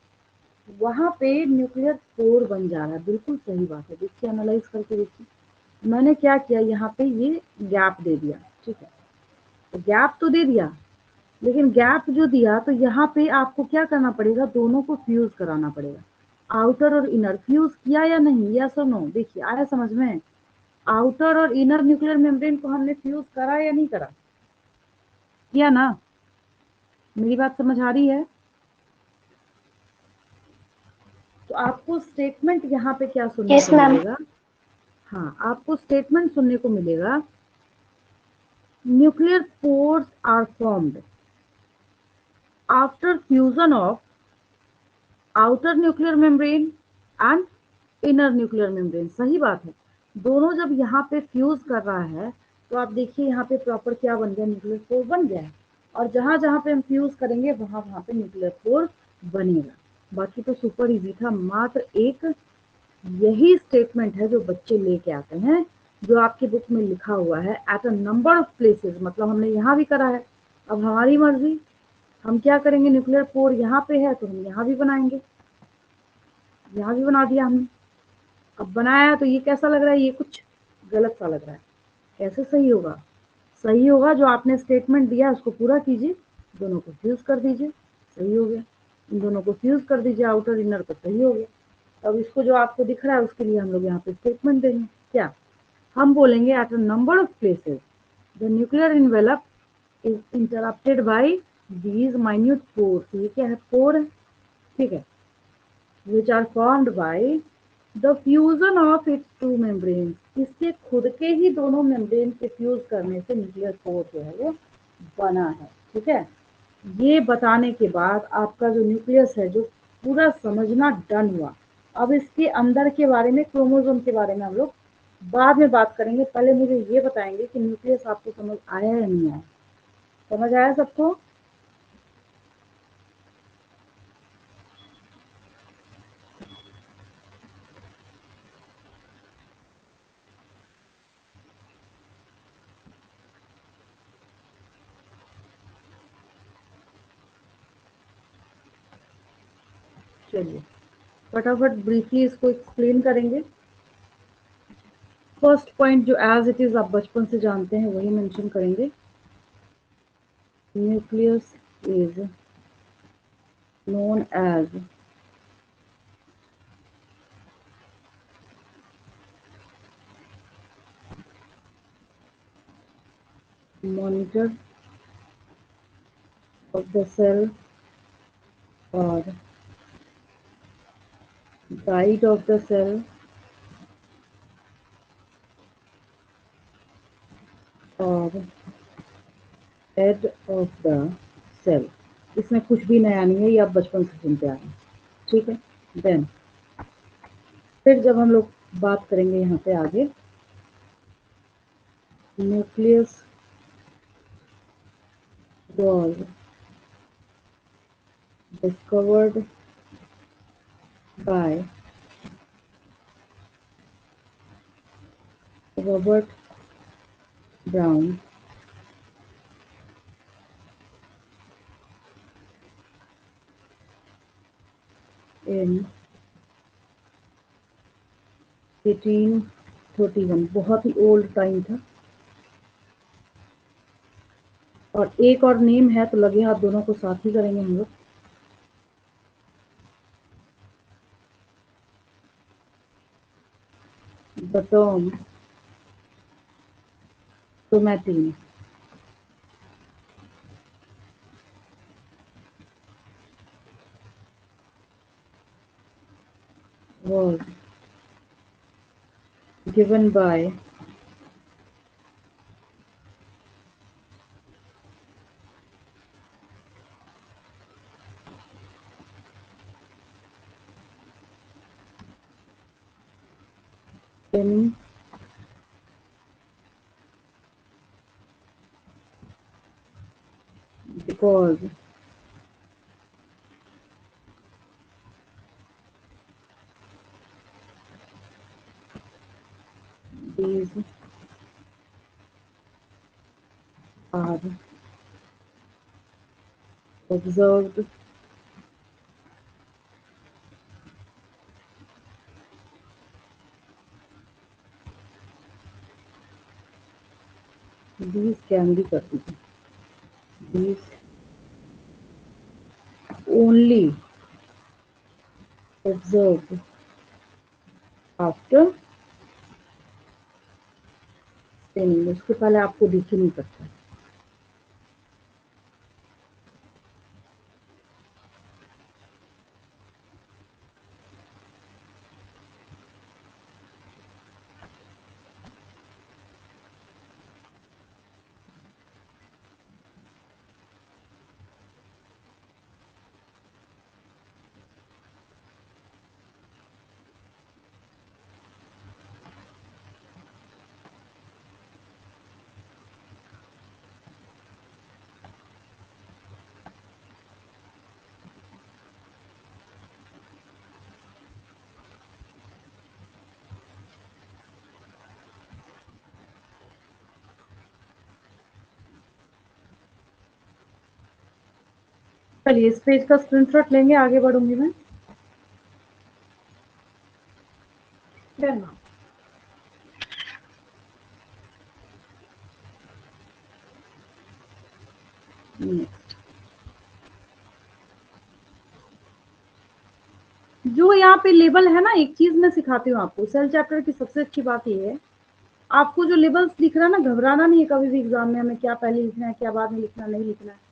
वहां पे न्यूक्लियर कोर बन जा रहा है। बिल्कुल सही बात है, देखिए एनालाइज करके देखिए, मैंने क्या किया, यहाँ पे ये गैप दे दिया, ठीक है। तो गैप तो दे दिया, लेकिन गैप जो दिया तो यहाँ पे आपको क्या करना पड़ेगा, दोनों को फ्यूज कराना पड़ेगा, आउटर और इनर। फ्यूज किया या नहीं, यस और नो, देखिए आया समझ में। आउटर और इनर न्यूक्लियर मेम्ब्रेन को हमने फ्यूज करा या नहीं करा, किया ना। मेरी बात समझ आ रही है। तो आपको स्टेटमेंट यहाँ पे क्या सुनने यस को मैम। मिलेगा, हाँ आपको स्टेटमेंट सुनने को मिलेगा, nuclear pores are formed after fusion of outer nuclear membrane and inner nuclear membrane. सही बात है, दोनों जब यहाँ पे फ्यूज कर रहा है तो आप देखिए यहाँ पे प्रॉपर क्या बन गया, न्यूक्लियर पोर बन गया है, और जहां जहां पे हम फ्यूज करेंगे वहां वहां पे न्यूक्लियर पोर बनेगा। बाकी तो सुपर इजी था, मात्र एक यही स्टेटमेंट है जो बच्चे लेके आते हैं, जो आपकी बुक में लिखा हुआ है eight a number of places, मतलब हमने यहाँ भी करा है। अब हमारी मर्जी, हम क्या करेंगे, न्यूक्लियर पोर यहाँ पे है तो हम यहाँ भी बनाएंगे, यहाँ भी बना दिया हमने। अब बनाया तो ये कैसा लग रहा है, ये कुछ गलत सा लग रहा है, कैसे सही होगा, सही होगा जो आपने स्टेटमेंट दिया उसको पूरा कीजिए, दोनों को फ्यूज कर दीजिए, सही हो गया। इन दोनों को फ्यूज कर दीजिए आउटर इनर को, सही हो गया। अब इसको जो आपको दिख रहा है उसके लिए हम लोग यहाँ पे स्टेटमेंट देंगे, क्या हम बोलेंगे, at a number of places the nuclear envelope is interrupted by these minute pores, ये क्या है, पोर है, ठीक है, which are formed by the fusion of its two membranes, इसके खुद के ही दोनों मेम्ब्रेन के फ्यूज करने से न्यूक्लियर पोर जो है वो बना है, ठीक है। ये बताने के बाद आपका जो न्यूक्लियस है जो पूरा समझना डन हुआ। अब इसके अंदर के बारे में, क्रोमोसोम के बारे में हम लोग बाद में बात करेंगे, पहले मुझे ये बताएंगे कि न्यूक्लियस आपको समझ आया या नहीं आया, समझ आया सबको। चलिए फटाफट ब्रीफली इसको एक्सप्लेन करेंगे। फर्स्ट पॉइंट जो एज इट इज आप बचपन से जानते हैं वही मेंशन करेंगे, nucleus is known as monitor of the cell और guide of the cell और head of the cell। इसमें कुछ भी नया नहीं है, ये आप बचपन से सुनते आ रहे हैं, ठीक है। देन फिर जब हम लोग बात करेंगे यहाँ पे आगे, nucleus was discovered by Robert Brown in 1831। बहुत ही ओल्ड टाइम था। और एक और नेम है तो लगे हाथ दोनों को साथ ही करेंगे हम लोग। The term chromatin was given by him because these are observed these can be कर दीजिए। these only observed after staining। उसके पहले आपको दिख ही नहीं सकता। चलिए इस पेज का स्क्रीनशॉट लेंगे, आगे बढ़ूंगी मैं। Done ma'am. जो यहाँ पे लेबल है ना, एक चीज मैं सिखाती हूँ आपको। सेल चैप्टर की सबसे अच्छी बात ये है, आपको जो लेबल्स दिख रहा है ना, घबराना नहीं है कभी भी एग्जाम में हमें क्या पहले लिखना है क्या बाद में लिखना, नहीं लिखना है।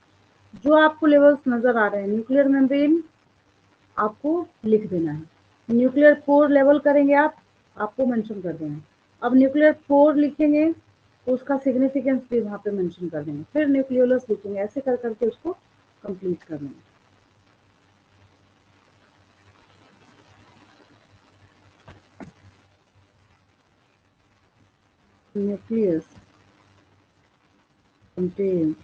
जो आपको लेवल्स नजर आ रहे हैं, न्यूक्लियर मेम्ब्रेन आपको लिख देना है। न्यूक्लियर पोर लेवल करेंगे आप, आपको मेंशन कर देना है। अब न्यूक्लियर पोर लिखेंगे तो उसका सिग्निफिकेंस भी वहां पे मेंशन कर देंगे। फिर न्यूक्लियोलस लिखेंगे, ऐसे कर करके उसको कंप्लीट कर देंगे। nucleus contains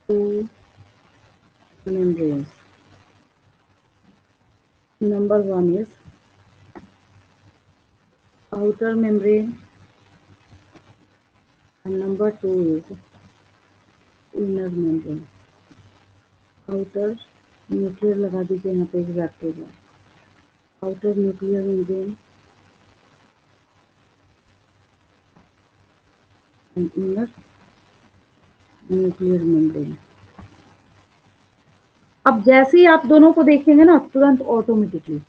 two membranes. Number one is outer membrane and number two is inner membrane. Outer nuclear लगा दीजिए यहाँ पे एक bacteria. outer nuclear membrane and inner nuclear membrane। अब जैसे ही आप दोनों को देखेंगे ना, तुरंत ऑटोमेटिकली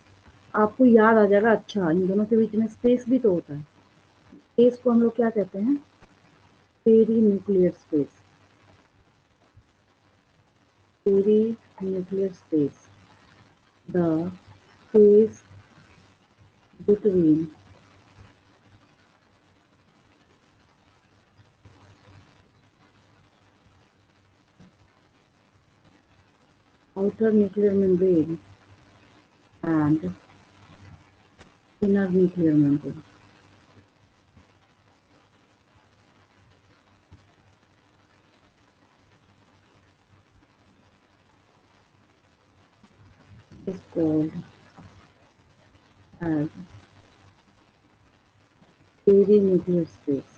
आपको याद आ जाएगा, अच्छा इन दोनों के बीच में स्पेस भी तो होता है। स्पेस को हम लोग क्या कहते हैं? Perinuclear space. Perinuclear space, the space between outer nuclear membrane and inner nuclear membrane। is called as perinuclear space.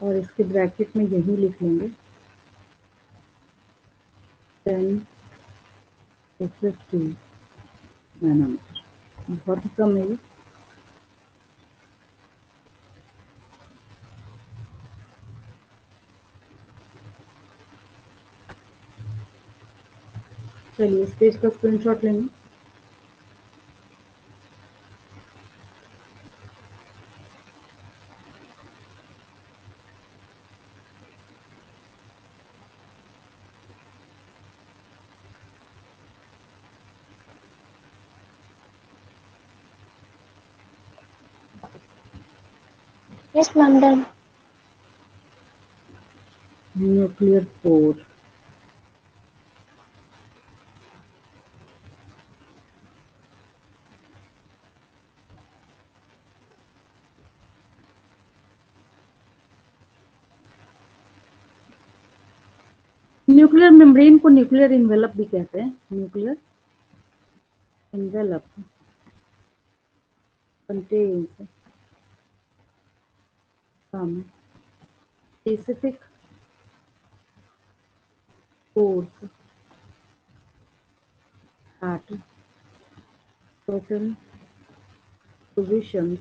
और इसके ब्रैकेट में यही लिख लेंगे 10 to 50 नैनोमीटर, बहुत ही कम है ये। चलिए इस पेज का स्क्रीनशॉट लेंगे। Yes, ma'am, done. Nuclear pore, nuclear membrane को न्यूक्लियर इन्वेलप भी कहते हैं। Nuclear envelope contains some specific pores at certain positions,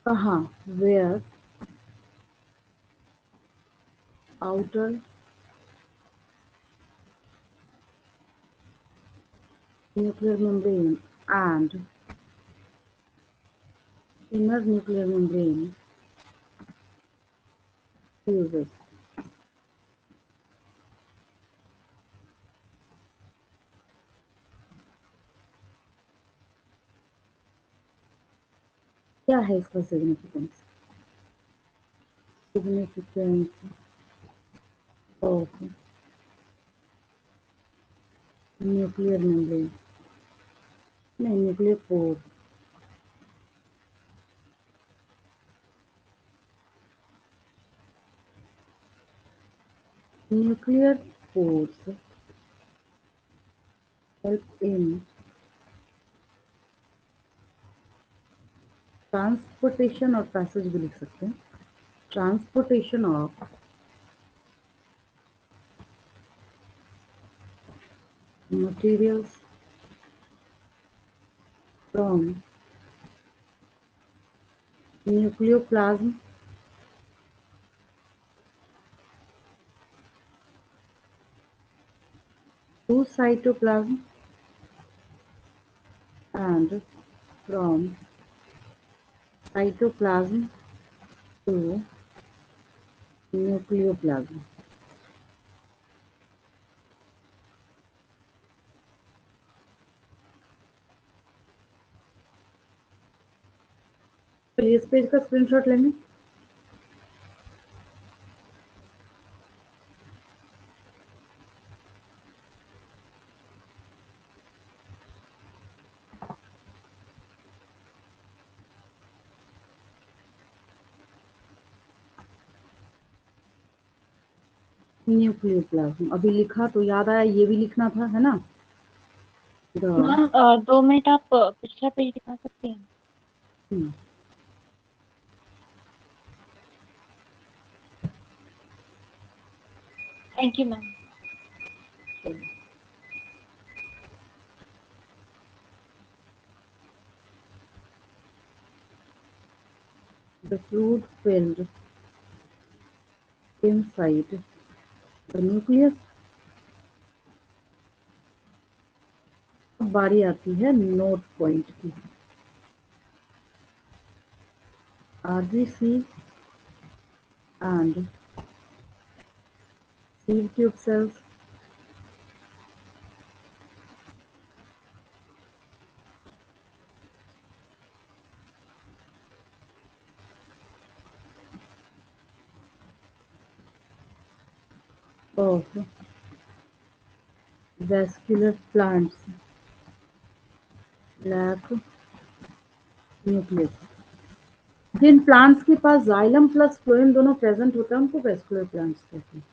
कहाँ, where outer nuclear membrane and inner nuclear membrane fuses. क्या है इसका significance? Significance of nuclear membrane, नहीं nuclear pore, nuclear pores help in transportation और passage भी लिख सकते हैं, transportation of materials from nucleoplasm to cytoplasm and from cytoplasm to nucleoplasm. चलिए इस पेज का स्क्रीनशॉट लेंगे। न्यूक्लियोप्लाज्म अभी लिखा तो याद आया, ये भी लिखना था, है ना? मैम 2 मिनट आप पिछला पेज दिखा सकते हैं? Thank you ma'am. The fluid filled inside the nucleus। अब बारी आती है नोट पॉइंट की। RBC and sieve tube cells of vascular plants lack nucleus। Jin plants के पास जाइलम प्लस फ्लोएम दोनों प्रेजेंट होता है उनको वेस्कुलर प्लांट्स कहते हैं।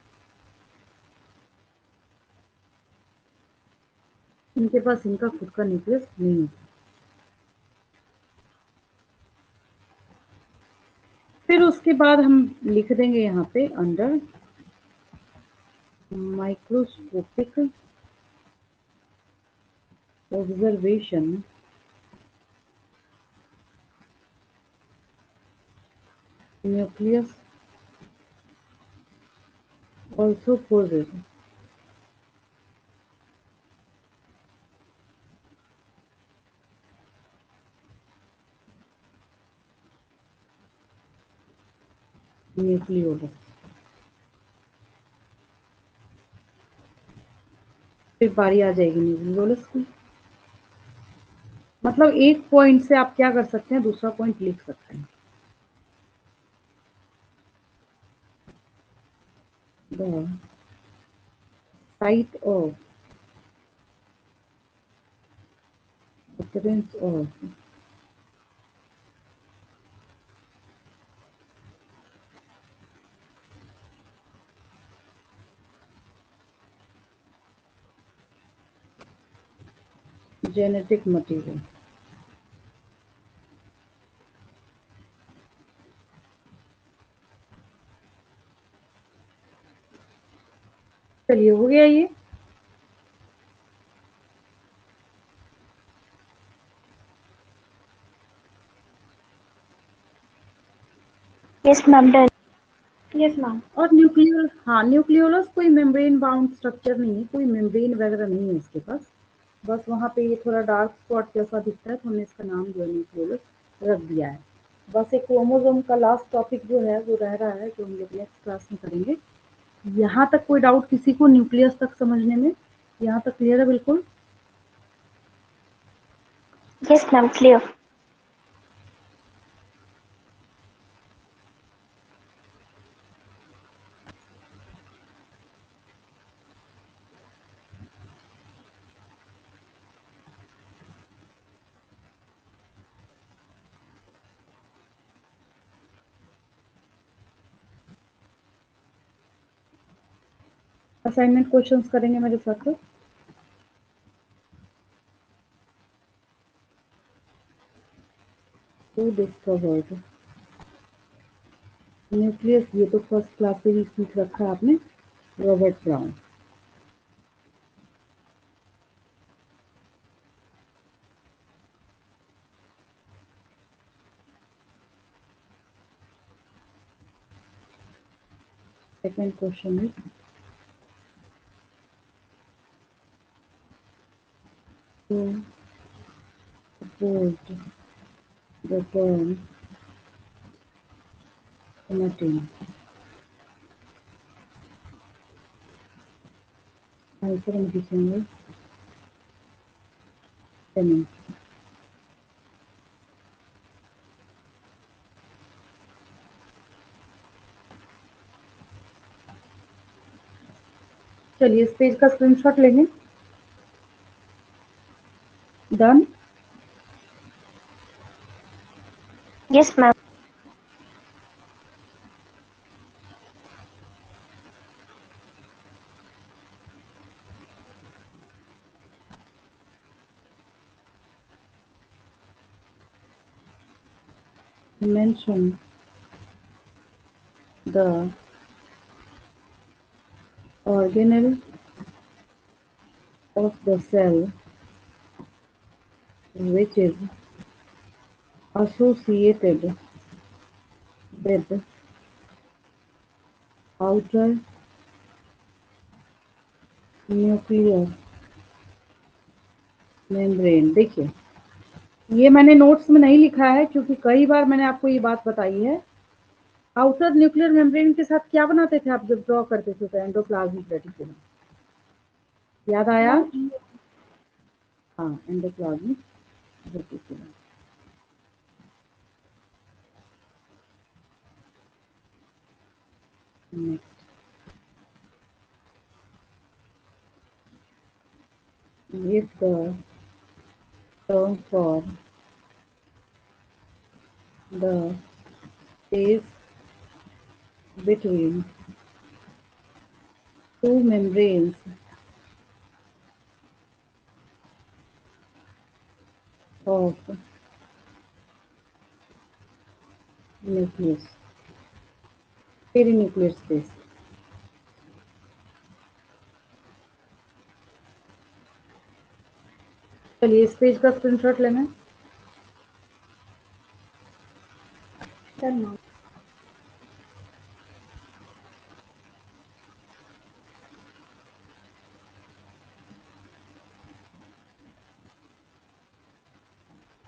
इनके पास इनका खुद का न्यूक्लियस नहीं होता। फिर उसके बाद हम लिख देंगे यहाँ पे under microscopic observation nucleus also poses nucleolus. फिर बारी आ जाएगी न्यूक्लियोलस की। मतलब एक पॉइंट से आप क्या कर सकते हैं, दूसरा पॉइंट लिख सकते हैं। The site of occurrence of genetic material। चलिए हो गया ये। Yes ma'am done. Yes ma'am. और न्यूक्लियो हाँ न्यूक्लियोलस कोई मेम्ब्रेन बाउंड स्ट्रक्चर नहीं है, कोई मेम्ब्रेन वगैरह नहीं है इसके पास। बस वहाँ पे ये थोड़ा डार्क स्पॉट जैसा दिखता है तो हमने इसका नाम जो है न्यूक्लियोलस रख दिया है। बस एक क्रोमोसोम का लास्ट टॉपिक जो है वो रह रहा है, जो हम लोग नेक्स्ट क्लास में करेंगे। यहाँ तक कोई डाउट किसी को न्यूक्लियस तक समझने में? यहाँ तक क्लियर है बिल्कुल? Yes ma'am clear. Assignment questions करेंगे मेरे साथ तो? Who discovered nucleus? ये तो फर्स्ट क्लास से ही सीख रखा है आपने, रॉबर्ट ब्राउन। सेकंड क्वेश्चन है to support the term chromatin। Answer हम लिखेंगे सेवन। चलिए इस पेज का स्क्रीनशॉट लेंगे। Done. Yes ma'am. Mention the organelle of the cell which is associated with outer nuclear membrane। देखिए ये मैंने नोट्स में नहीं लिखा है क्योंकि कई बार मैंने आपको ये बात बताई है। आउटर न्यूक्लियर मेम्ब्रेन के साथ क्या बनाते थे आप जब ड्रॉ करते थे तो एंडोप्लाज्मिक रेटिकुलम। याद आया? हाँ endoplasmic reticulum. Next if the term for the space between two membranes of nucleus, perinuclear space. चलिए इस पेज का स्क्रीनशॉट लेना है।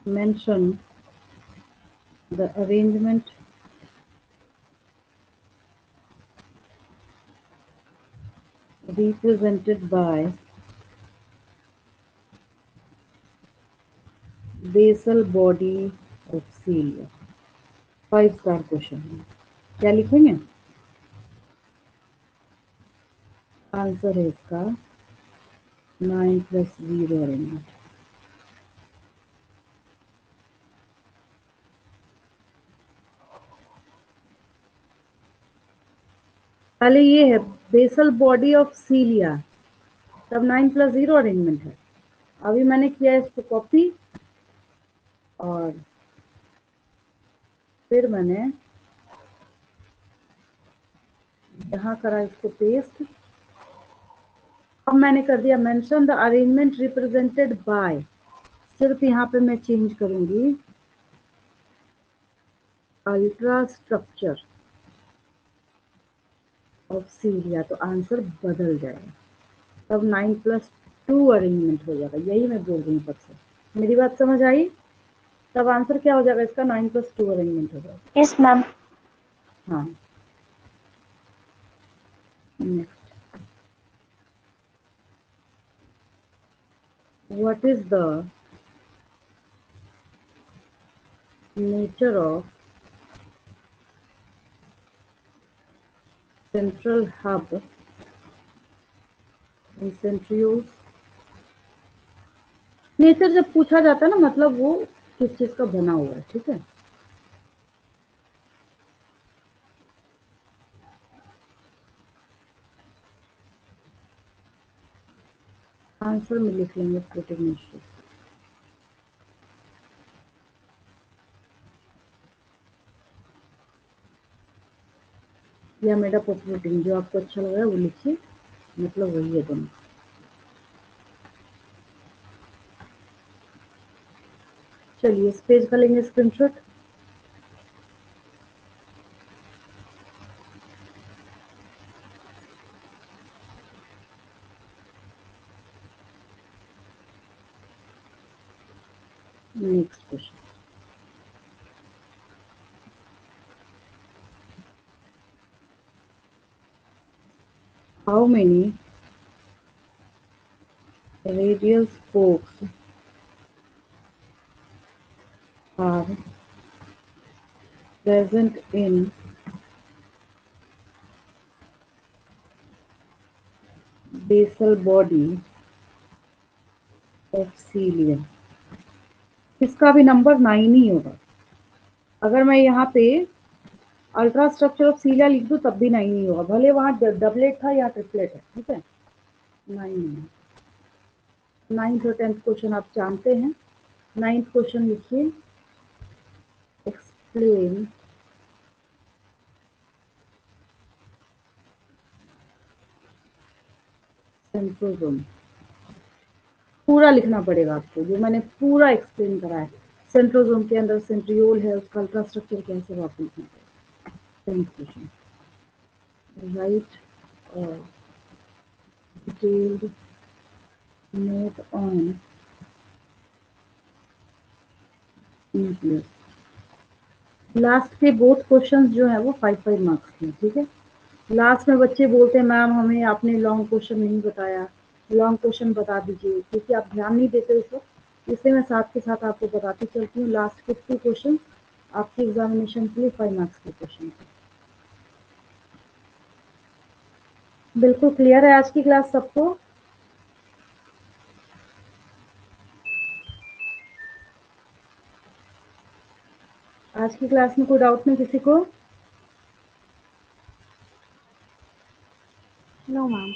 Mention the arrangement represented by basal body of cilia. 5-star question है। क्या लिखेंगे? आंसर है इसका 9+0 अरेंजमेंट। पहले ये है बेसल बॉडी ऑफ सीलिया, तब 9+0 अरेंजमेंट है। अभी मैंने किया इसको कॉपी और फिर मैंने यहाँ करा इसको पेस्ट। अब मैंने कर दिया mention the arrangement represented by, सिर्फ यहाँ पे मैं चेंज करूंगी अल्ट्रा स्ट्रक्चर ऑफ सीलिया, तो आंसर बदल जाएगा, तब 9+2 अरेंजमेंट हो जाएगा। यही मैं बोल रही हूँ तब से, मेरी बात समझ आई? तब आंसर क्या हो जाएगा इसका? 9+2 अरेंजमेंट हो जाएगा। Yes ma'am. हाँ, next, what is the nature of central hub in centrioles? Nature जब पूछा जाता है ना, मतलब वो किस चीज का बना हुआ है, ठीक है। आंसर में लिख लेंगे प्रोटोनेशियस या मेडापोप्रोटीन, जो आपको अच्छा लग रहा है वो लिखिए, मतलब वही है दोनों। चलिए इस पेज का लेंगे screenshot. Next question, how many radial spokes are present in basal body of cilia? इसका भी नंबर 9 ही होगा। अगर मैं यहाँ पे अल्ट्रा स्ट्रक्चर ऑफ सीलिया लिख दूँ तब भी 9 ही होगा, भले वहाँ डबलेट था या ट्रिपलेट है, ठीक है। 9, 9th और 10th क्वेश्चन आप जानते हैं। 9th क्वेश्चन लिखिए, एक्सप्लेन सेंट्रोसोम। पूरा लिखना पड़ेगा आपको, जो मैंने पूरा एक्सप्लेन करा है। सेंट्रोसोम के अंदर सेंट्रियोल है, उसका अल्ट्रा स्ट्रक्चर कैसे आप लिखना पड़ेगा। 10th क्वेश्चन, राइट और detailed note on nucleus. Last के बोथ क्वेश्चंस जो है वो 5-5 मार्क्स के, ठीक है। लास्ट में बच्चे बोलते हैं मैम हमें आपने लॉन्ग क्वेश्चन नहीं बताया, लॉन्ग क्वेश्चन बता दीजिए, क्योंकि आप ध्यान नहीं देते उस वक्त, इसलिए मैं साथ के साथ आपको बताती चलती हूँ। लास्ट के 2 क्वेश्चन आपके एग्जामिनेशन के लिए 5 मार्क्स के क्वेश्चन। बिल्कुल क्लियर है आज की क्लास सबको? आज की क्लास में कोई डाउट नहीं किसी को? No ma'am.